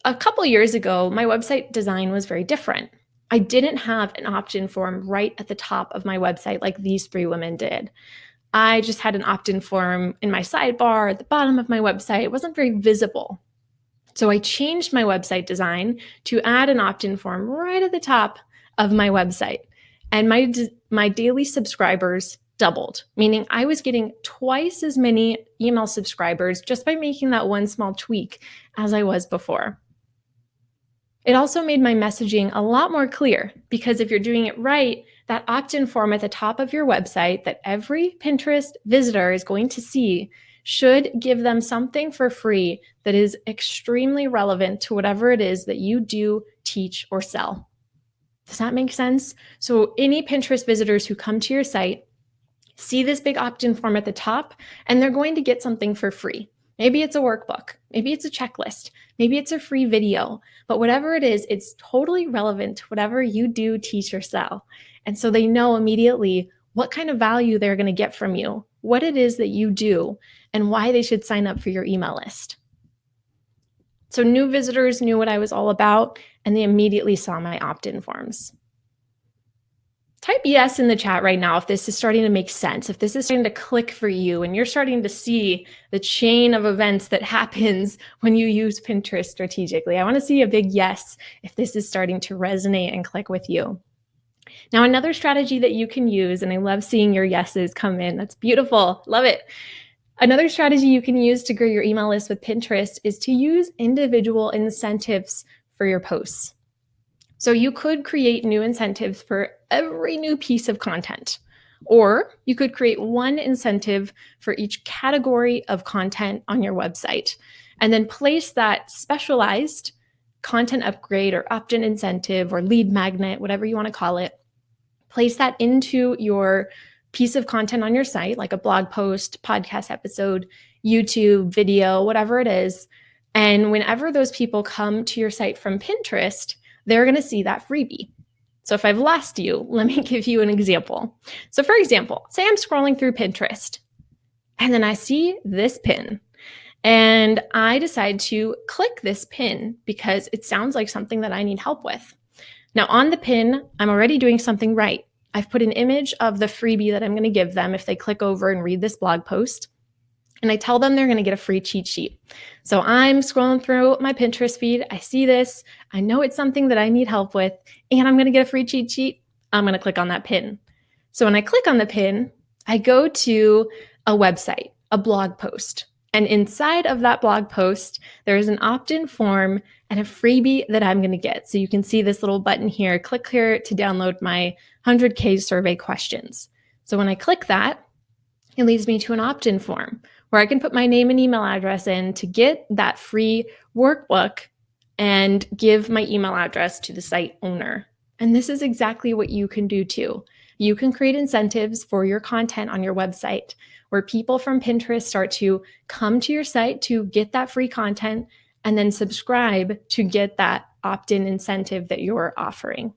a couple years ago, my website design was very different. I didn't have an opt-in form right at the top of my website like these three women did. I just had an opt-in form in my sidebar at the bottom of my website. It wasn't very visible. So I changed my website design to add an opt-in form right at the top of my website. And my daily subscribers doubled, meaning I was getting twice as many email subscribers just by making that one small tweak as I was before. It also made my messaging a lot more clear, because if you're doing it right, that opt-in form at the top of your website that every Pinterest visitor is going to see should give them something for free that is extremely relevant to whatever it is that you do, teach, or sell. Does that make sense? So any Pinterest visitors who come to your site see this big opt-in form at the top, and they're going to get something for free. Maybe it's a workbook, maybe it's a checklist, maybe it's a free video, but whatever it is, it's totally relevant to whatever you do, teach, or sell. And so they know immediately what kind of value they're going to get from you, what it is that you do, and why they should sign up for your email list. So new visitors knew what I was all about, and they immediately saw my opt-in forms. Type yes in the chat right now if this is starting to make sense, if this is starting to click for you and you're starting to see the chain of events that happens when you use Pinterest strategically. I want to see a big yes if this is starting to resonate and click with you. Now, another strategy that you can use, and I love seeing your yeses come in. That's beautiful. Love it. Another strategy you can use to grow your email list with Pinterest is to use individual incentives for your posts. So you could create new incentives for every new piece of content, or you could create one incentive for each category of content on your website, and then place that specialized content upgrade or opt-in incentive or lead magnet, whatever you want to call it, place that into your piece of content on your site, like a blog post, podcast episode, YouTube video, whatever it is. And whenever those people come to your site from Pinterest, they're going to see that freebie. So if I've lost you, let me give you an example. So for example, say I'm scrolling through Pinterest and then I see this pin and I decide to click this pin because it sounds like something that I need help with. Now on the pin, I'm already doing something right. I've put an image of the freebie that I'm going to give them if they click over and read this blog post. And I tell them they're going to get a free cheat sheet. So I'm scrolling through my Pinterest feed. I see this. I know it's something that I need help with, and I'm going to get a free cheat sheet. I'm going to click on that pin. So when I click on the pin, I go to a website, a blog post. And inside of that blog post, there is an opt-in form and a freebie that I'm going to get. So you can see this little button here. Click here to download my 100K survey questions. So when I click that, it leads me to an opt-in form where I can put my name and email address in to get that free workbook and give my email address to the site owner. And this is exactly what you can do too. You can create incentives for your content on your website where people from Pinterest start to come to your site to get that free content and then subscribe to get that opt-in incentive that you're offering.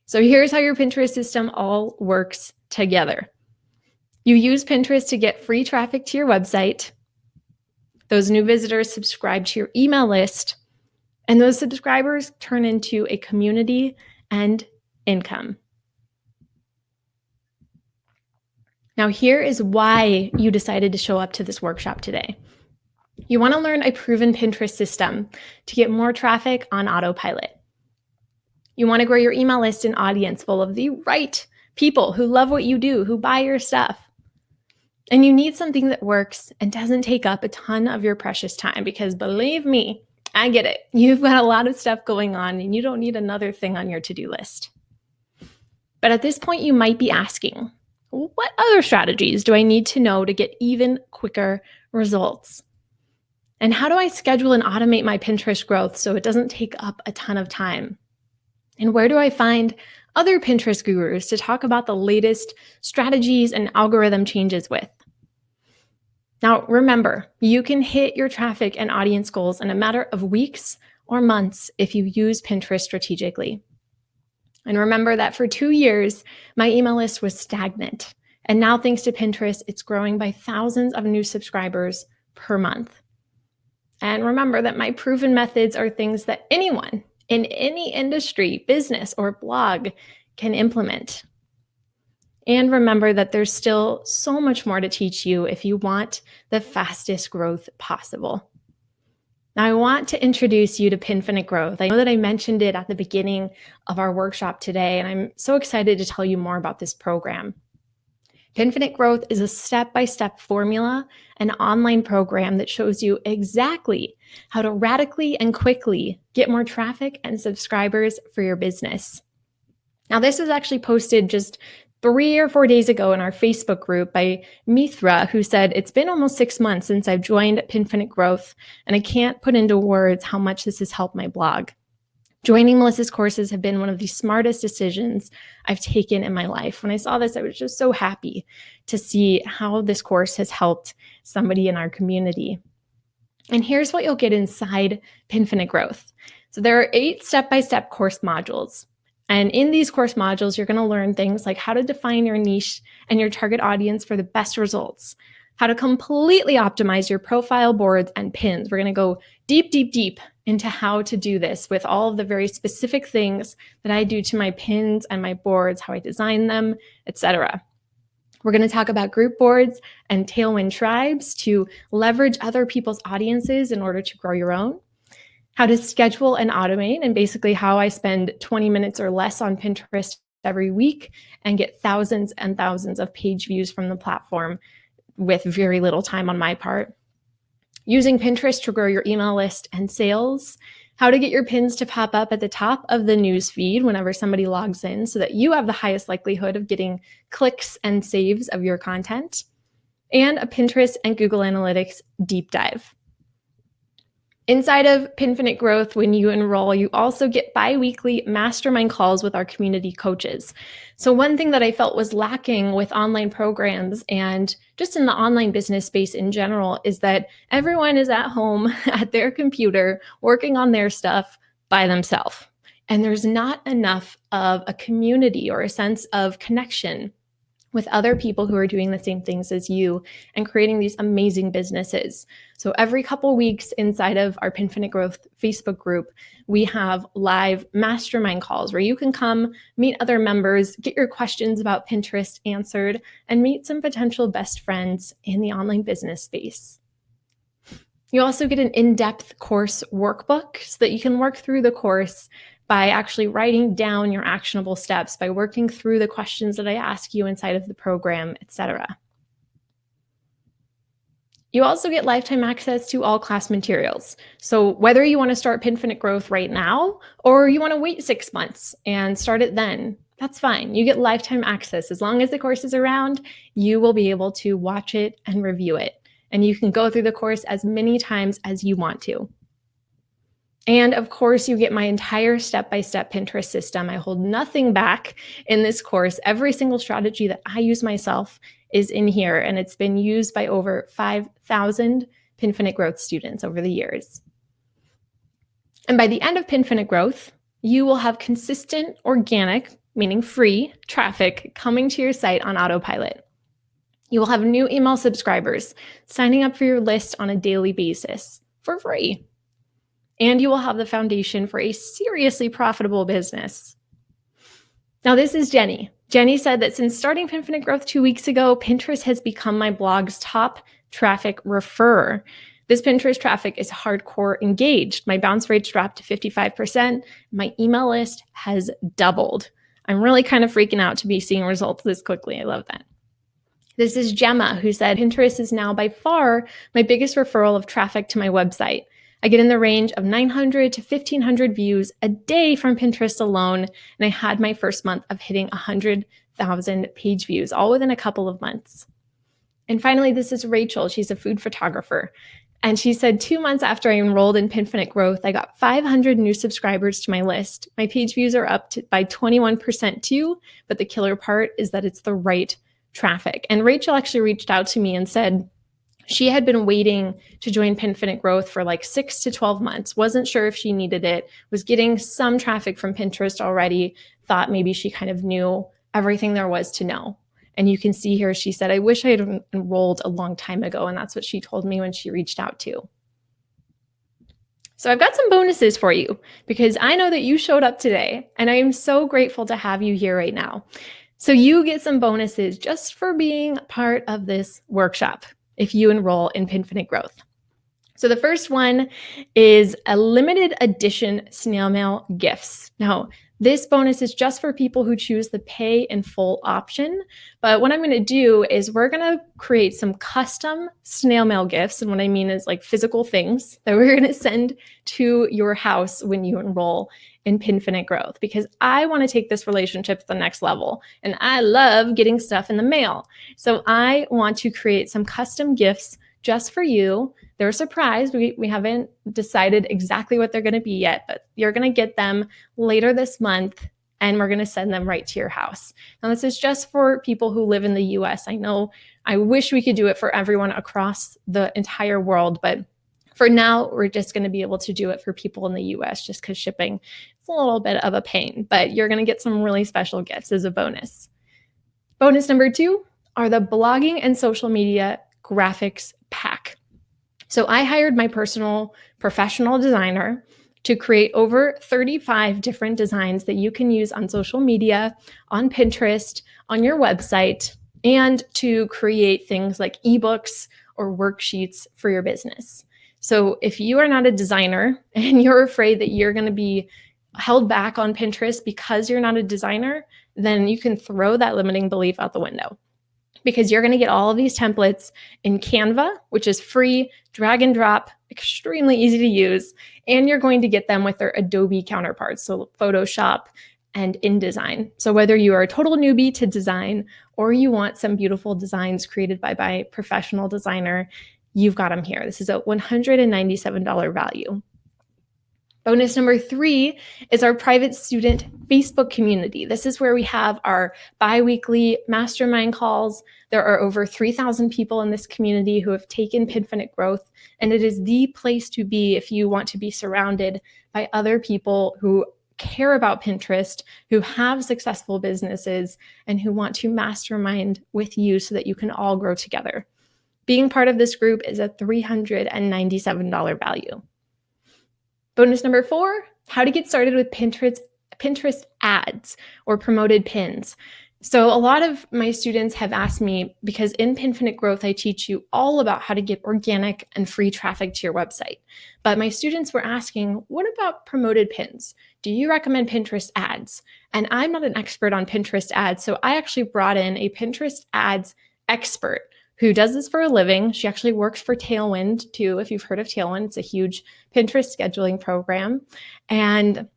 So here's how your Pinterest system all works together. You use Pinterest to get free traffic to your website. Those new visitors subscribe to your email list, and those subscribers turn into a community and income. Now, here is why you decided to show up to this workshop today. You want to learn a proven Pinterest system to get more traffic on autopilot. You want to grow your email list and audience full of the right people who love what you do, who buy your stuff. And you need something that works and doesn't take up a ton of your precious time because believe me, I get it. You've got a lot of stuff going on and you don't need another thing on your to-do list. But at this point, you might be asking, what other strategies do I need to know to get even quicker results? And how do I schedule and automate my Pinterest growth so it doesn't take up a ton of time? And where do I find other Pinterest gurus to talk about the latest strategies and algorithm changes with? Now, remember, you can hit your traffic and audience goals in a matter of weeks or months if you use Pinterest strategically. And remember that for 2 years, my email list was stagnant. And now, thanks to Pinterest, it's growing by thousands of new subscribers per month. And remember that my proven methods are things that anyone in any industry, business, or blog can implement. And remember that there's still so much more to teach you if you want the fastest growth possible. Now, I want to introduce you to Pinfinite Growth. I know that I mentioned it at the beginning of our workshop today, and I'm so excited to tell you more about this program. Pinfinite Growth is a step-by-step formula, an online program that shows you exactly how to radically and quickly get more traffic and subscribers for your business. Now, this was actually posted just 3 or 4 days ago in our Facebook group by Mithra, who said, "It's been almost 6 months since I've joined Pinfinite Growth, and I can't put into words how much this has helped my blog. Joining Melyssa's courses have been one of the smartest decisions I've taken in my life." When I saw this, I was just so happy to see how this course has helped somebody in our community. And here's what you'll get inside Pinfinite Growth. So there are 8 step-by-step course modules. And in these course modules, you're going to learn things like how to define your niche and your target audience for the best results, how to completely optimize your profile boards and pins. We're going to go deep, deep, deep into how to do this with all of the very specific things that I do to my pins and my boards, how I design them, etc. We're going to talk about group boards and Tailwind tribes to leverage other people's audiences in order to grow your own, how to schedule and automate, and basically how I spend 20 minutes or less on Pinterest every week and get thousands and thousands of page views from the platform with very little time on my part. Using Pinterest to grow your email list and sales, how to get your pins to pop up at the top of the news feed whenever somebody logs in so that you have the highest likelihood of getting clicks and saves of your content, and a Pinterest and Google Analytics deep dive. Inside of Pinfinite Growth, when you enroll, you also get bi-weekly mastermind calls with our community coaches. So one thing that I felt was lacking with online programs and just in the online business space in general is that everyone is at home at their computer working on their stuff by themselves. And there's not enough of a community or a sense of connection with other people who are doing the same things as you and creating these amazing businesses. So every couple weeks inside of our Pinfinite Growth Facebook group, we have live mastermind calls where you can come meet other members, get your questions about Pinterest answered, and meet some potential best friends in the online business space. You also get an in-depth course workbook so that you can work through the course by actually writing down your actionable steps, by working through the questions that I ask you inside of the program, etc. You also get lifetime access to all class materials. So whether you want to start Pinfinite Growth right now, or you want to wait 6 months and start it then, that's fine. You get lifetime access. As long as the course is around, you will be able to watch it and review it. And you can go through the course as many times as you want to. And of course, you get my entire step-by-step Pinterest system. I hold nothing back in this course. Every single strategy that I use myself is in here, and it's been used by over 5,000 Pinfinite Growth students over the years. And by the end of Pinfinite Growth, you will have consistent, organic, meaning free, traffic coming to your site on autopilot. You will have new email subscribers signing up for your list on a daily basis for free. And you will have the foundation for a seriously profitable business. Now, this is Jenny. Jenny said that since starting Pinfinite Growth 2 weeks ago, Pinterest has become my blog's top traffic referrer. This Pinterest traffic is hardcore engaged. My bounce rates dropped to 55%. My email list has doubled. I'm really kind of freaking out to be seeing results this quickly. I love that. This is Gemma, who said, Pinterest is now by far my biggest referral of traffic to my website. I get in the range of 900 to 1,500 views a day from Pinterest alone, and I had my first month of hitting 100,000 page views, all within a couple of months. And finally, this is Rachel. She's a food photographer. And she said 2 months after I enrolled in Pinfinite Growth, I got 500 new subscribers to my list. My page views are up by 21% too, but the killer part is that it's the right traffic. And Rachel actually reached out to me and said she had been waiting to join Pinfinite Growth for like 6 to 12 months, wasn't sure if she needed it, was getting some traffic from Pinterest already, thought maybe she kind of knew everything there was to know. And you can see here, she said, I wish I had enrolled a long time ago. And that's what she told me when she reached out to. So I've got some bonuses for you because I know that you showed up today and I am so grateful to have you here right now. So you get some bonuses just for being part of this workshop if you enroll in Pinfinite Growth. So the first one is a limited edition snail mail gifts. Now, this bonus is just for people who choose the pay in full option. But what I'm going to do is we're going to create some custom snail mail gifts. And what I mean is like physical things that we're going to send to your house when you enroll in Pinfinite Growth, because I want to take this relationship to the next level. And I love getting stuff in the mail. So I want to create some custom gifts just for you. They're a surprise. We haven't decided exactly what they're going to be yet, but you're going to get them later this month and we're going to send them right to your house. Now, this is just for people who live in the US. I know I wish we could do it for everyone across the entire world, but for now, we're just going to be able to do it for people in the US just because shipping is a little bit of a pain, but you're going to get some really special gifts as a bonus. Bonus number 2 are the blogging and social media graphics pack. So I hired my personal professional designer to create over 35 different designs that you can use on social media, on Pinterest, on your website, and to create things like ebooks or worksheets for your business. So if you are not a designer and you're afraid that you're going to be held back on Pinterest because you're not a designer, then you can throw that limiting belief out the window, because you're going to get all of these templates in Canva, which is free, drag and drop, extremely easy to use, and you're going to get them with their Adobe counterparts, so Photoshop and InDesign. So whether you are a total newbie to design or you want some beautiful designs created by my professional designer, you've got them here. This is a $197 value. Bonus number 3 is our private student Facebook community. This is where we have our bi-weekly mastermind calls. There are over 3,000 people in this community who have taken Pinfinite Growth, and it is the place to be if you want to be surrounded by other people who care about Pinterest, who have successful businesses, and who want to mastermind with you so that you can all grow together. Being part of this group is a $397 value. Bonus number 4, how to get started with Pinterest ads or promoted pins. So a lot of my students have asked me, because in Pinfinite Growth, I teach you all about how to get organic and free traffic to your website. But my students were asking, what about promoted pins? Do you recommend Pinterest ads? And I'm not an expert on Pinterest ads, so I actually brought in a Pinterest ads expert who does this for a living. She actually works for Tailwind too. If you've heard of Tailwind, it's a huge Pinterest scheduling program. And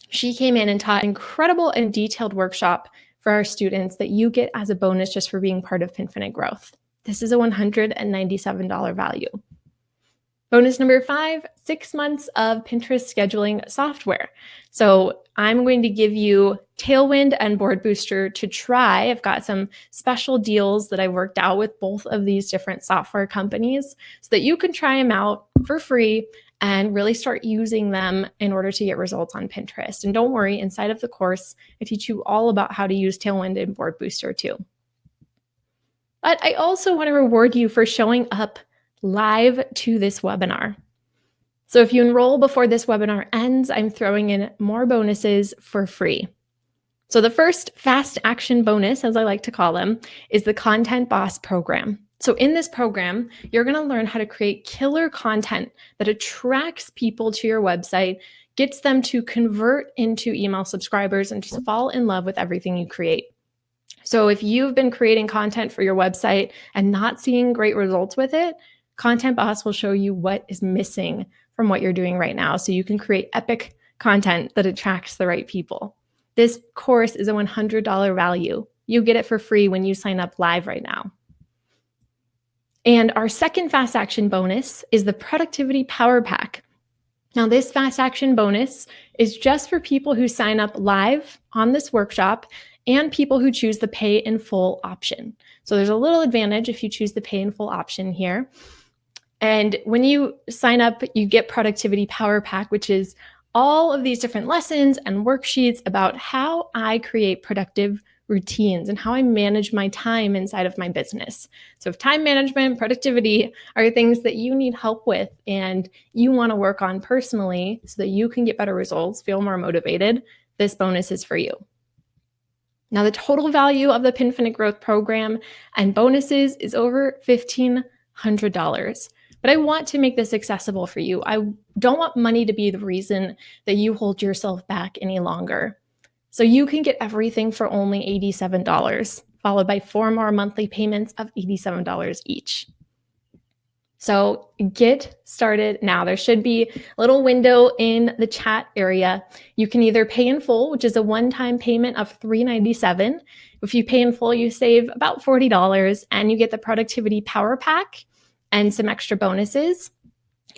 she came in and taught an incredible and detailed workshop for our students that you get as a bonus just for being part of Pinfinite Growth. This is a $197 value. Bonus number 5, 6 months of Pinterest scheduling software. So I'm going to give you Tailwind and Board Booster to try. I've got some special deals that I worked out with both of these different software companies so that you can try them out for free and really start using them in order to get results on Pinterest. And don't worry, inside of the course, I teach you all about how to use Tailwind and Board Booster too. But I also want to reward you for showing up live to this webinar. So if you enroll before this webinar ends, I'm throwing in more bonuses for free. So the first fast action bonus, as I like to call them, is the Content Boss program. So in this program, you're going to learn how to create killer content that attracts people to your website, gets them to convert into email subscribers, and just fall in love with everything you create. So if you've been creating content for your website and not seeing great results with it, Content Boss will show you what is missing from what you're doing right now so you can create epic content that attracts the right people. This course is a $100 value. You get it for free when you sign up live right now. And our second fast action bonus is the Productivity Power Pack. Now, this fast action bonus is just for people who sign up live on this workshop and people who choose the pay in full option. So there's a little advantage if you choose the pay in full option here. And when you sign up, you get Productivity Power Pack, which is all of these different lessons and worksheets about how I create productive routines and how I manage my time inside of my business. So if time management, productivity are things that you need help with and you want to work on personally so that you can get better results, feel more motivated, this bonus is for you. Now, the total value of the Pinfinite Growth Program and bonuses is over $1,500. But I want to make this accessible for you. I don't want money to be the reason that you hold yourself back any longer. So you can get everything for only $87, followed by 4 more monthly payments of $87 each. So get started now. There should be a little window in the chat area. You can either pay in full, which is a one-time payment of $397. If you pay in full, you save about $40 and you get the Productivity Power Pack and some extra bonuses.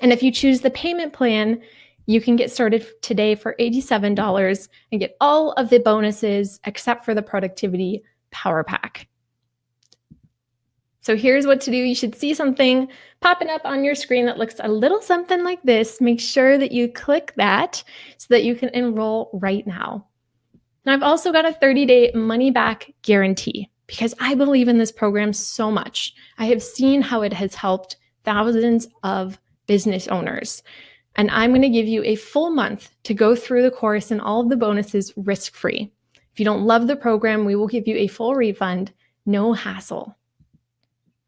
And if you choose the payment plan, you can get started today for $87 and get all of the bonuses except for the Productivity Power Pack. So here's what to do. You should see something popping up on your screen that looks a little something like this. Make sure that you click that so that you can enroll right now. Now, I've also got a 30-day money-back guarantee because I believe in this program so much. I have seen how it has helped thousands of business owners. And I'm going to give you a full month to go through the course and all of the bonuses risk-free. If you don't love the program, we will give you a full refund, no hassle.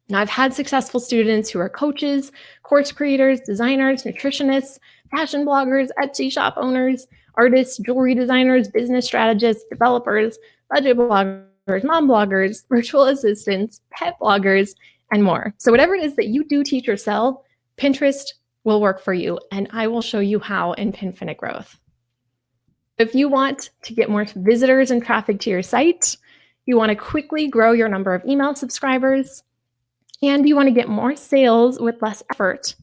Now, I've had successful students who are coaches, course creators, designers, nutritionists, fashion bloggers, Etsy shop owners, artists, jewelry designers, business strategists, developers, budget bloggers, mom bloggers, virtual assistants, pet bloggers, and more. So whatever it is that you do teach or sell, Pinterest will work for you, and I will show you how in Pinfinite Growth. If you want to get more visitors and traffic to your site, you want to quickly grow your number of email subscribers, and you want to get more sales with less effort,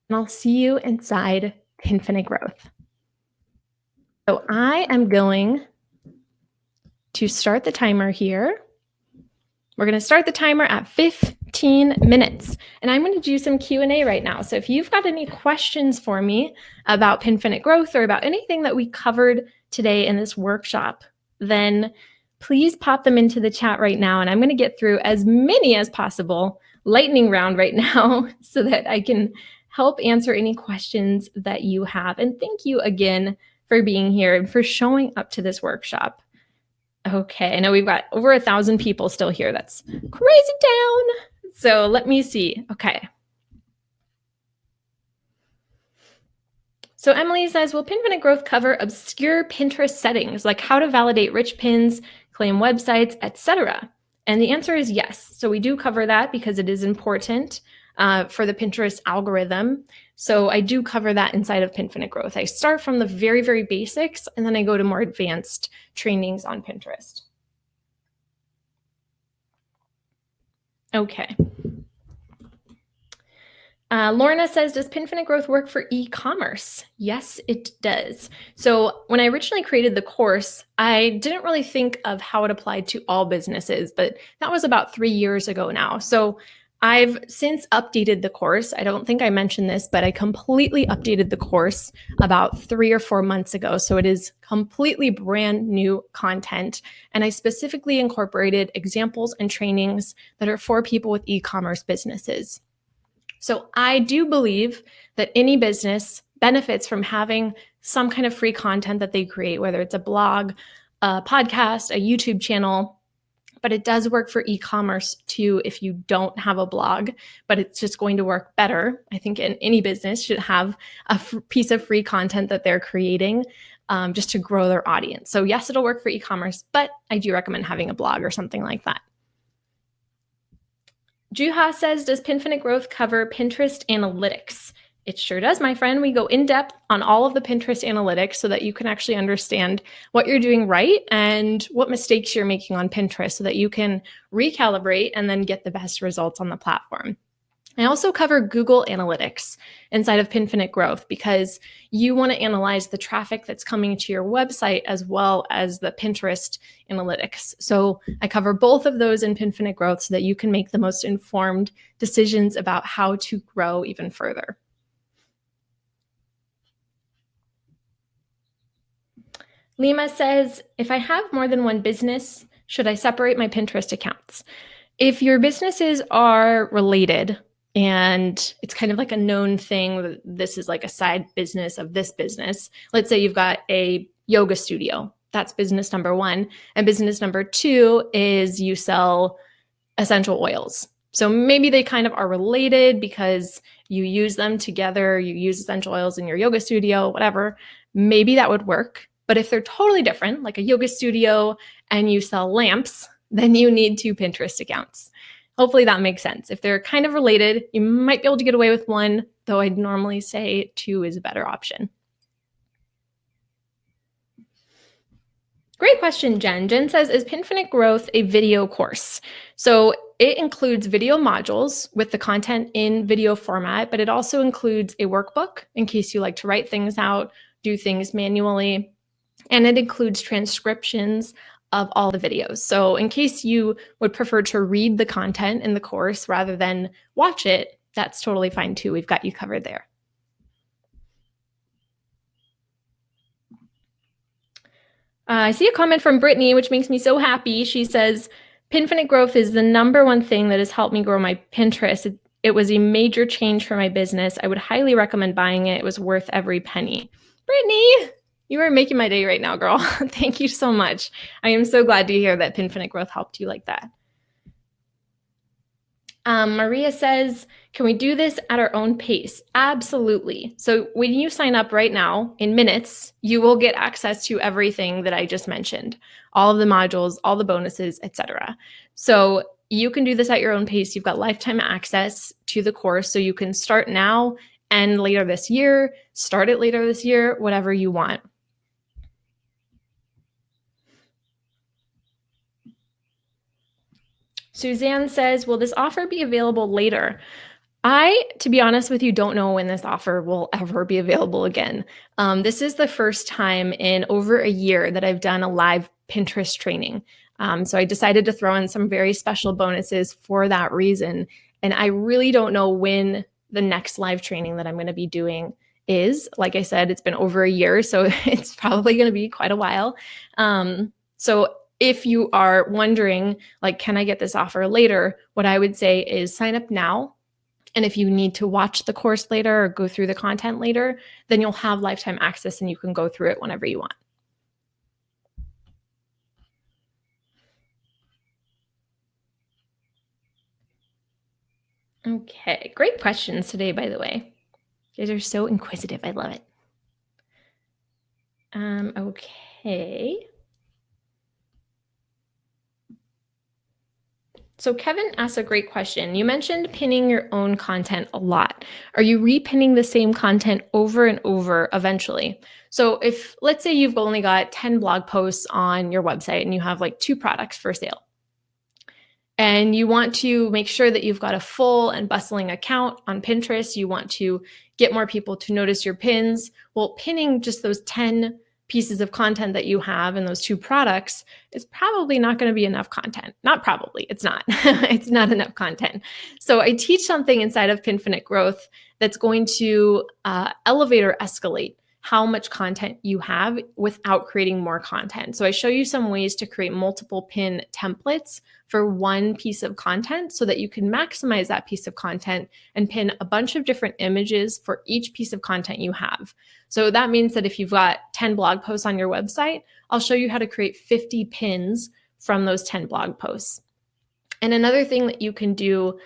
and I'll see you inside Pinfinite Growth. So I am going to start the timer here. We're going to start the timer at 15 minutes, and I'm going to do some Q&A right now. So if you've got any questions for me about Pinfinite Growth or about anything that we covered today in this workshop, then please pop them into the chat right now, and I'm going to get through as many as possible, lightning round right now, so that I can help answer any questions that you have. And thank you again for being here and for showing up to this workshop. Okay, I know we've got over 1,000 people still here. That's crazy town. So let me see. Okay. So Emily says, will Pinfinite Growth cover obscure Pinterest settings, like how to validate rich pins, claim websites, etc.? And the answer is yes. So we do cover that because it is important for the Pinterest algorithm. So I do cover that inside of Pinfinite Growth. I start from the very, very basics, and then I go to more advanced trainings on Pinterest. Okay. Lorna says, does Pinfinite Growth work for e-commerce? Yes, it does. So when I originally created the course, I didn't really think of how it applied to all businesses, but that was about 3 years ago now. So I've since updated the course. I don't think I mentioned this, but I completely updated the course about 3 or 4 months ago. So it is completely brand new content. And I specifically incorporated examples and trainings that are for people with e-commerce businesses. So I do believe that any business benefits from having some kind of free content that they create, whether it's a blog, a podcast, a YouTube channel, but it does work for e-commerce too if you don't have a blog, but it's just going to work better. I think any business should have a piece of free content that they're creating just to grow their audience. So yes, it'll work for e-commerce, but I do recommend having a blog or something like that. Juha says, does Pinfinite Growth cover Pinterest analytics? It sure does, my friend. We go in depth on all of the Pinterest analytics so that you can actually understand what you're doing right and what mistakes you're making on Pinterest so that you can recalibrate and then get the best results on the platform. I also cover Google Analytics inside of Pinfinite Growth because you want to analyze the traffic that's coming to your website as well as the Pinterest analytics. So I cover both of those in Pinfinite Growth so that you can make the most informed decisions about how to grow even further. Lima says, if I have more than one business, should I separate my Pinterest accounts? If your businesses are related and it's kind of like a known thing that this is like a side business of this business, let's say you've got a yoga studio, that's business number one. And business number two is you sell essential oils. So maybe they kind of are related because you use them together, you use essential oils in your yoga studio, whatever. Maybe that would work. But if they're totally different, like a yoga studio and you sell lamps, then you need two Pinterest accounts. Hopefully that makes sense. If they're kind of related, you might be able to get away with one, though I'd normally say two is a better option. Great question, Jen. Jen says, is Pinfinite Growth a video course? So it includes video modules with the content in video format, but it also includes a workbook in case you like to write things out, do things manually. And it includes transcriptions of all the videos. So in case you would prefer to read the content in the course rather than watch it, that's totally fine too. We've got you covered there. I see a comment from Brittany, which makes me so happy. She says, Pinfinite Growth is the number one thing that has helped me grow my Pinterest. It was a major change for my business. I would highly recommend buying it. It was worth every penny. Brittany, you are making my day right now, girl. Thank you so much. I am so glad to hear that Pinfinite Growth helped you like that. Maria says, can we do this at our own pace? Absolutely. So when you sign up right now, in minutes, you will get access to everything that I just mentioned, all of the modules, all the bonuses, etc. So you can do this at your own pace. You've got lifetime access to the course, so you can start now and later this year, start it later this year, whatever you want. Suzanne says, will this offer be available later? To be honest with you, don't know when this offer will ever be available again. This is the first time in over a year that I've done a live Pinterest training. So I decided to throw in some very special bonuses for that reason. And I really don't know when the next live training that I'm going to be doing is. Like I said, it's been over a year, so it's probably going to be quite a while. So if you are wondering, like, can I get this offer later? What I would say is sign up now. And if you need to watch the course later or go through the content later, then you'll have lifetime access and you can go through it whenever you want. Okay, great questions today, by the way. You guys are so inquisitive. I love it. Okay. So Kevin asked a great question. You mentioned pinning your own content a lot. Are you repinning the same content over and over eventually? So if, let's say you've only got 10 blog posts on your website and you have like 2 products for sale, and you want to make sure that you've got a full and bustling account on Pinterest, you want to get more people to notice your pins, well, pinning just those 10 pieces of content that you have in those 2 products is probably not going to be enough content. Not probably, it's not. It's not enough content. So I teach something inside of Pinfinite Growth that's going to elevate or escalate how much content you have without creating more content. So I show you some ways to create multiple pin templates for one piece of content so that you can maximize that piece of content and pin a bunch of different images for each piece of content you have. So that means that if you've got 10 blog posts on your website, I'll show you how to create 50 pins from those 10 blog posts. And another thing that you can do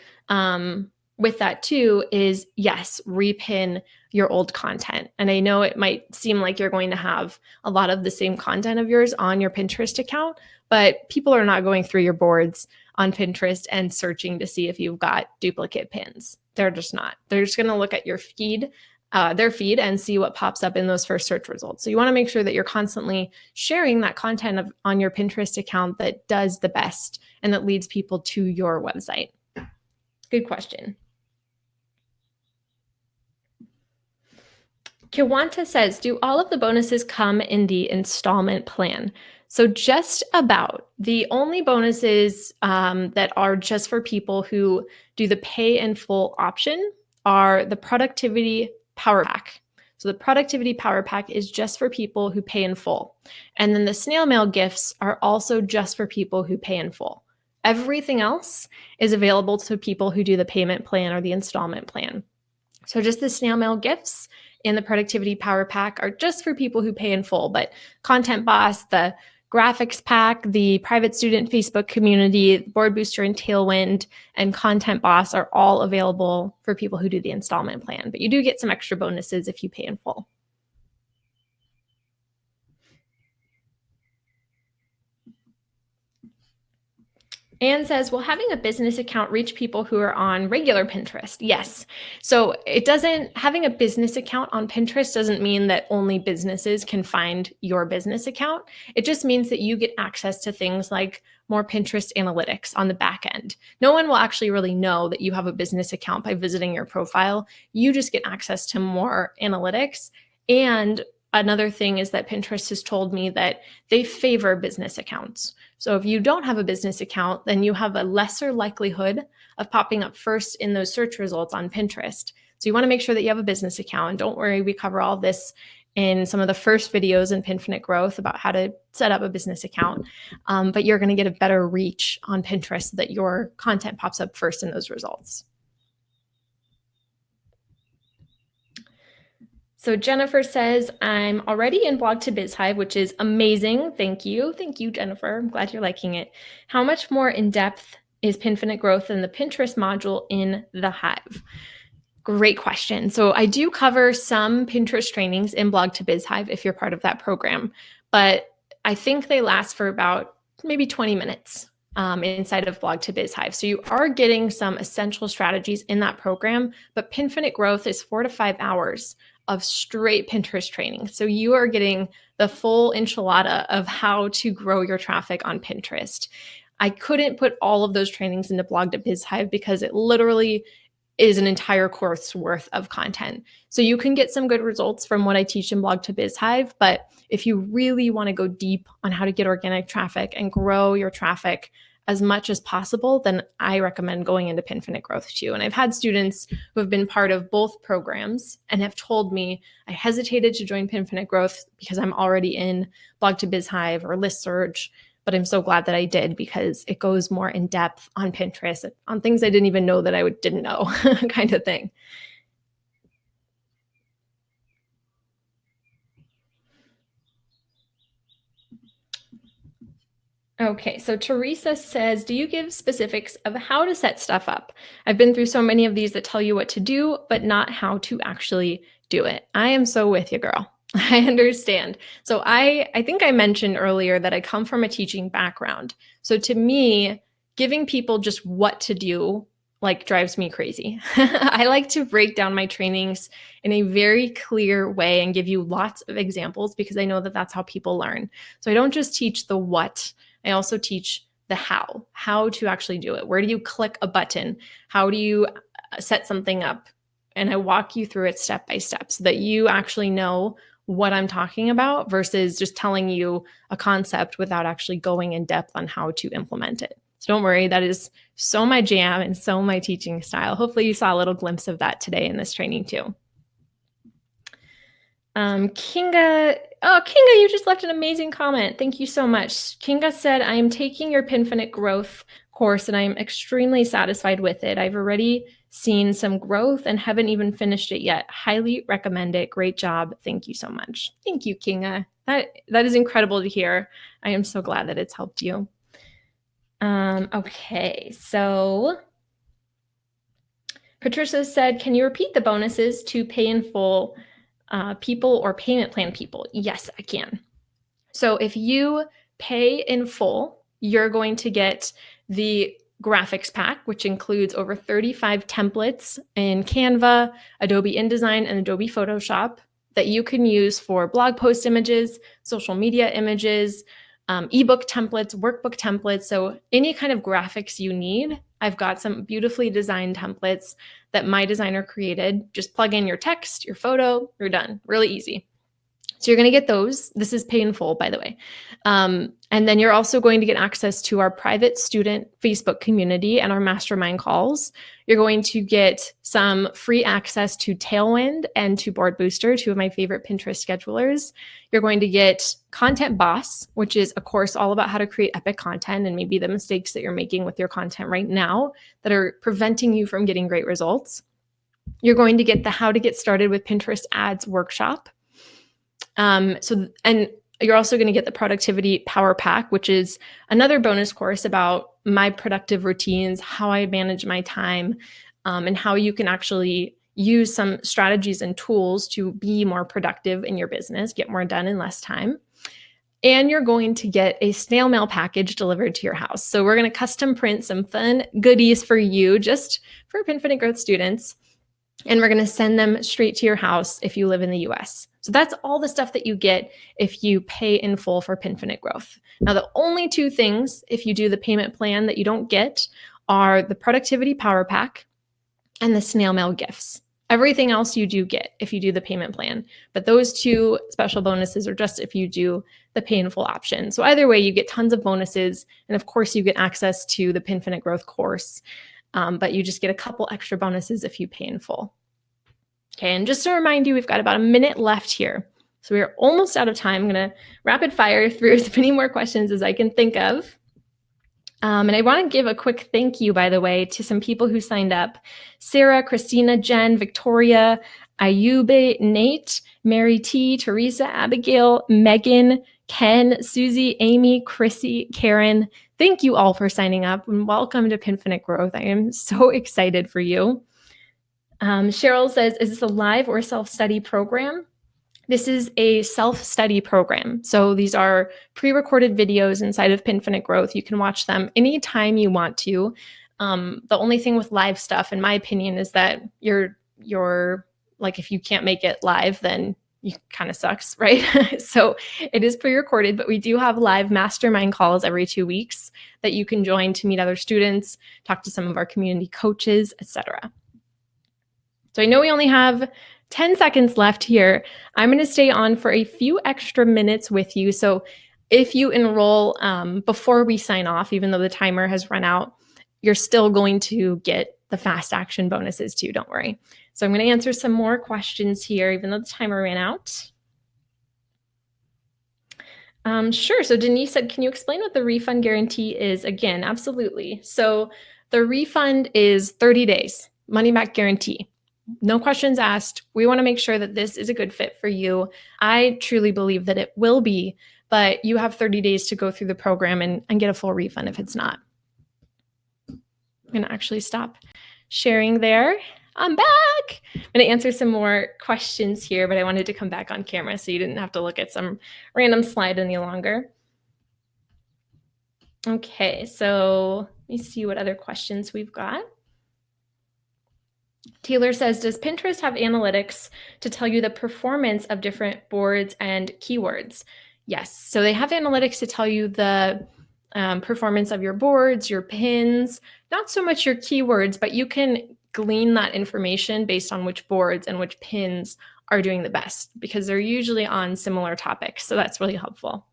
with that too is, yes, repin your old content. And I know it might seem like you're going to have a lot of the same content of yours on your Pinterest account, but people are not going through your boards on Pinterest and searching to see if you've got duplicate pins. They're just not. They're just going to look at your feed, their feed, and see what pops up in those first search results. So you want to make sure that you're constantly sharing that content on your Pinterest account that does the best and that leads people to your website. Good question. Kiwanta says, do all of the bonuses come in the installment plan? So just about. The only bonuses that are just for people who do the pay in full option are the Productivity Power Pack. So the Productivity Power Pack is just for people who pay in full. And then the snail mail gifts are also just for people who pay in full. Everything else is available to people who do the payment plan or the installment plan. So just the snail mail gifts and the Productivity Power Pack are just for people who pay in full, but Content Boss, the graphics pack, the private student Facebook community, Board Booster and Tailwind, and Content Boss are all available for people who do the installment plan, but you do get some extra bonuses if you pay in full. Anne says, will having a business account reach people who are on regular Pinterest? Yes. So having a business account on Pinterest doesn't mean that only businesses can find your business account. It just means that you get access to things like more Pinterest analytics on the back end. No one will actually really know that you have a business account by visiting your profile. You just get access to more analytics. And another thing is that Pinterest has told me that they favor business accounts. So if you don't have a business account, then you have a lesser likelihood of popping up first in those search results on Pinterest. So you want to make sure that you have a business account. And don't worry, we cover all this in some of the first videos in Pinfinite Growth about how to set up a business account. But you're going to get a better reach on Pinterest so that your content pops up first in those results. So Jennifer says, I'm already in Blog to Biz Hive, which is amazing. Thank you. Thank you, Jennifer. I'm glad you're liking it. How much more in depth is Pinfinite Growth than the Pinterest module in the Hive? Great question. So I do cover some Pinterest trainings in Blog to Biz Hive if you're part of that program, but I think they last for about maybe 20 minutes inside of Blog to Biz Hive. So you are getting some essential strategies in that program, but Pinfinite Growth is 4 to 5 hours of straight Pinterest training. So you are getting the full enchilada of how to grow your traffic on Pinterest. I couldn't put all of those trainings into Blog to Biz Hive because it literally is an entire course worth of content. So you can get some good results from what I teach in Blog to Biz Hive, but if you really want to go deep on how to get organic traffic and grow your traffic as much as possible, then I recommend going into Pinfinite Growth too. And I've had students who have been part of both programs and have told me, I hesitated to join Pinfinite Growth because I'm already in Blog to Biz Hive or List Surge, but I'm so glad that I did because it goes more in depth on Pinterest, on things I didn't even know that I didn't know kind of thing. Okay, so Teresa says, do you give specifics of how to set stuff up? I've been through so many of these that tell you what to do, but not how to actually do it. I am so with you, girl. I understand. So I think I mentioned earlier that I come from a teaching background. So to me, giving people just what to do drives me crazy. I like to break down my trainings in a very clear way and give you lots of examples because I know that that's how people learn. So I don't just teach the what, I also teach the how to actually do it. Where do you click a button? How do you set something up? And I walk you through it step by step so that you actually know what I'm talking about versus just telling you a concept without actually going in depth on how to implement it. So don't worry, that is so my jam and so my teaching style. Hopefully you saw a little glimpse of that today in this training too. Kinga, you just left an amazing comment. Thank you so much. Kinga said, I am taking your Pinfinite Growth course and I am extremely satisfied with it. I've already seen some growth and haven't even finished it yet. Highly recommend it. Great job. Thank you so much. Thank you, Kinga. That is incredible to hear. I am so glad that it's helped you. Okay, so Patricia said, can you repeat the bonuses to pay in full people or payment plan people? Yes, I can. So if you pay in full, you're going to get the graphics pack, which includes over 35 templates in Canva, Adobe InDesign, and Adobe Photoshop that you can use for blog post images, social media images, ebook templates, workbook templates. So any kind of graphics you need, I've got some beautifully designed templates that my designer created. Just plug in your text, your photo, you're done. Really easy. So you're going to get those. This is painful, by the way. And then you're also going to get access to our private student Facebook community and our mastermind calls. You're going to get some free access to Tailwind and to Board Booster, two of my favorite Pinterest schedulers. You're going to get Content Boss, which is a course all about how to create epic content and maybe the mistakes that you're making with your content right now that are preventing you from getting great results. You're going to get the How to Get Started with Pinterest Ads workshop. And you're also going to get the Productivity Power Pack, which is another bonus course about my productive routines, how I manage my time, and how you can actually use some strategies and tools to be more productive in your business, get more done in less time. And you're going to get a snail mail package delivered to your house. So we're going to custom print some fun goodies for you, just for Pinfinite Growth students. And we're going to send them straight to your house if you live in the US. So that's all the stuff that you get if you pay in full for Pinfinite Growth. Now, the only two things, if you do the payment plan, that you don't get are the Productivity Power Pack and the snail mail gifts. Everything else you do get if you do the payment plan. But those two special bonuses are just if you do the pay in full option. So either way, you get tons of bonuses. And of course, you get access to the Pinfinite Growth course. But you just get a couple extra bonuses if you pay in full. Okay, and just to remind you, we've got about a minute left here. So we are almost out of time. I'm going to rapid fire through as many more questions as I can think of. And I want to give a quick thank you, by the way, to some people who signed up. Sarah, Christina, Jen, Victoria, Ayube, Nate, Mary T, Teresa, Abigail, Megan, Ken, Susie, Amy, Chrissy, Karen. Thank you all for signing up and welcome to Pinfinite Growth. I am so excited for you. Cheryl says, is this a live or self-study program? This is a self-study program. So these are pre-recorded videos inside of Pinfinite Growth. You can watch them anytime you want to. The only thing with live stuff, in my opinion, is that you're like, if you can't make it live, then you kind of sucks, right? So it is pre-recorded, but we do have live mastermind calls every 2 weeks that you can join to meet other students, talk to some of our community coaches, etc. So I know we only have 10 seconds left here. I'm going to stay on for a few extra minutes with you. So if you enroll before we sign off, even though the timer has run out, you're still going to get the fast action bonuses too, don't worry. So I'm going to answer some more questions here, even though the timer ran out. Sure. So Denise said, can you explain what the refund guarantee is? Again, absolutely. So the refund is 30 days, money back guarantee. No questions asked. We want to make sure that this is a good fit for you. I truly believe that it will be, but you have 30 days to go through the program and get a full refund if it's not. I'm going to actually stop sharing there. I'm back. I'm going to answer some more questions here, but I wanted to come back on camera so you didn't have to look at some random slide any longer. Okay, so let me see what other questions we've got. Taylor says, does Pinterest have analytics to tell you the performance of different boards and keywords? Yes. So they have analytics to tell you the performance of your boards, your pins, not so much your keywords, but you can glean that information based on which boards and which pins are doing the best because they're usually on similar topics. So that's really helpful.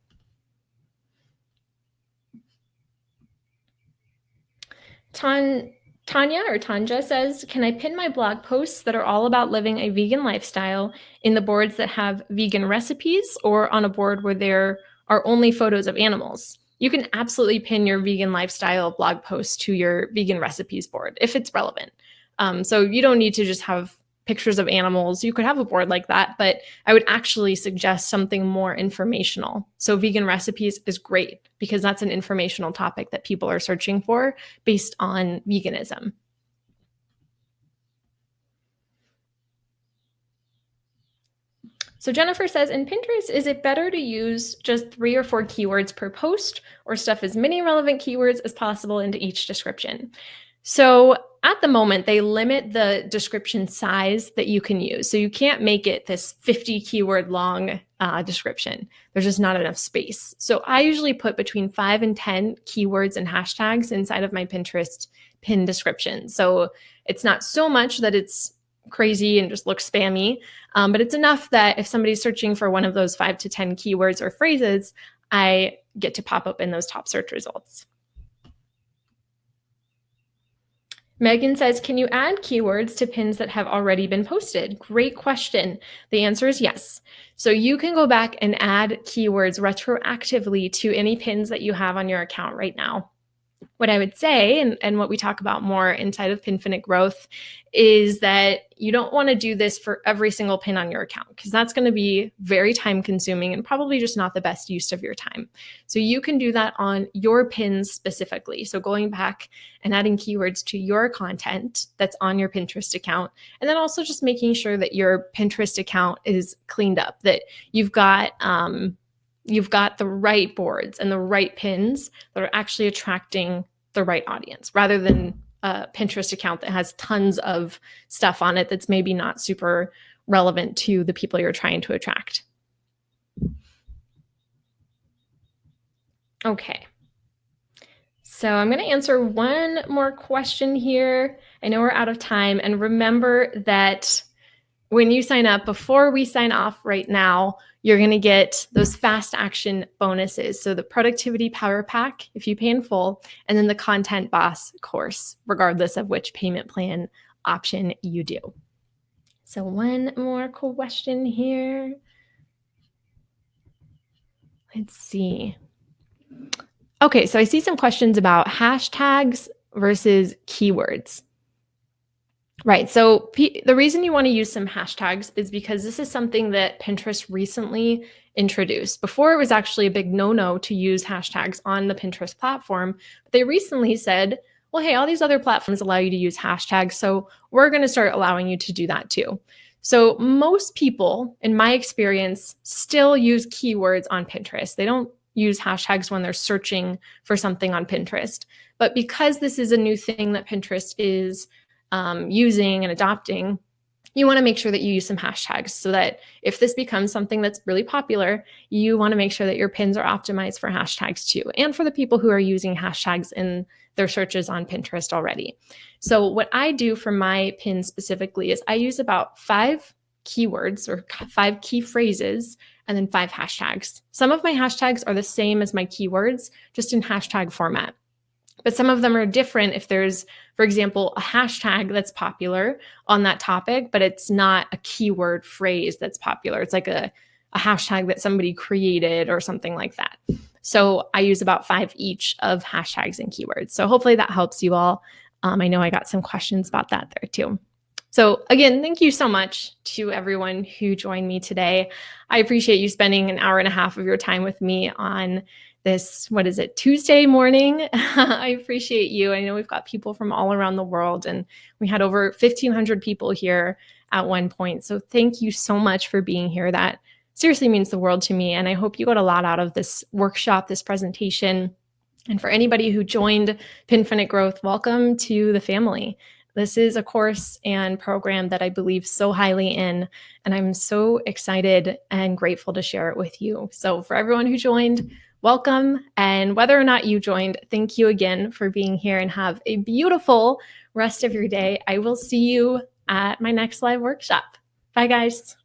Tanya says, can I pin my blog posts that are all about living a vegan lifestyle in the boards that have vegan recipes or on a board where there are only photos of animals? You can absolutely pin your vegan lifestyle blog post to your vegan recipes board if it's relevant. So you don't need to just have pictures of animals. You could have a board like that, but I would actually suggest something more informational. So vegan recipes is great because that's an informational topic that people are searching for based on veganism. So Jennifer says, in Pinterest, is it better to use just 3 or 4 keywords per post or stuff as many relevant keywords as possible into each description? So at the moment, they limit the description size that you can use. So you can't make it this 50 keyword long description. There's just not enough space. So I usually put between 5 and 10 keywords and hashtags inside of my Pinterest pin description. So it's not so much that it's crazy and just looks spammy, but it's enough that if somebody's searching for one of those 5 to 10 keywords or phrases, I get to pop up in those top search results. Megan says, can you add keywords to pins that have already been posted? Great question. The answer is yes. So you can go back and add keywords retroactively to any pins that you have on your account right now. What I would say, and what we talk about more inside of Pinfinite Growth, is that you don't want to do this for every single pin on your account, because that's going to be very time consuming and probably just not the best use of your time. So you can do that on your pins specifically. So going back and adding keywords to your content that's on your Pinterest account, and then also just making sure that your Pinterest account is cleaned up, that you've got the right boards and the right pins that are actually attracting the right audience, rather than a Pinterest account that has tons of stuff on it that's maybe not super relevant to the people you're trying to attract. Okay. So I'm going to answer one more question here. I know we're out of time. And remember that when you sign up, before we sign off right now, you're going to get those fast action bonuses. So the productivity power pack, if you pay in full, and then the content boss course, regardless of which payment plan option you do. So one more question here. Let's see. Okay, so I see some questions about hashtags versus keywords. Right. So the reason you want to use some hashtags is because this is something that Pinterest recently introduced. Before, it was actually a big no-no to use hashtags on the Pinterest platform. But they recently said, well, hey, all these other platforms allow you to use hashtags, so we're going to start allowing you to do that too. So most people, in my experience, still use keywords on Pinterest. They don't use hashtags when they're searching for something on Pinterest. But because this is a new thing that Pinterest is using and adopting, you want to make sure that you use some hashtags, so that if this becomes something that's really popular, you want to make sure that your pins are optimized for hashtags too, and for the people who are using hashtags in their searches on Pinterest already. So what I do for my pins specifically is I use about 5 keywords or 5 key phrases and then 5 hashtags. Some of my hashtags are the same as my keywords, just in hashtag format. But some of them are different if there's, for example, a hashtag that's popular on that topic, but it's not a keyword phrase that's popular. It's like a hashtag that somebody created or something like that. So I use about 5 each of hashtags and keywords. So hopefully that helps you all. I know I got some questions about that there too. So again, thank you so much to everyone who joined me today. I appreciate you spending an hour and a half of your time with me on this, Tuesday morning. I appreciate you. I know we've got people from all around the world, and we had over 1,500 people here at one point. So thank you so much for being here. That seriously means the world to me. And I hope you got a lot out of this workshop, this presentation. And for anybody who joined Pinfinite Growth, welcome to the family. This is a course and program that I believe so highly in, and I'm so excited and grateful to share it with you. So for everyone who joined, welcome. And whether or not you joined, thank you again for being here, and have a beautiful rest of your day. I will see you at my next live workshop. Bye, guys.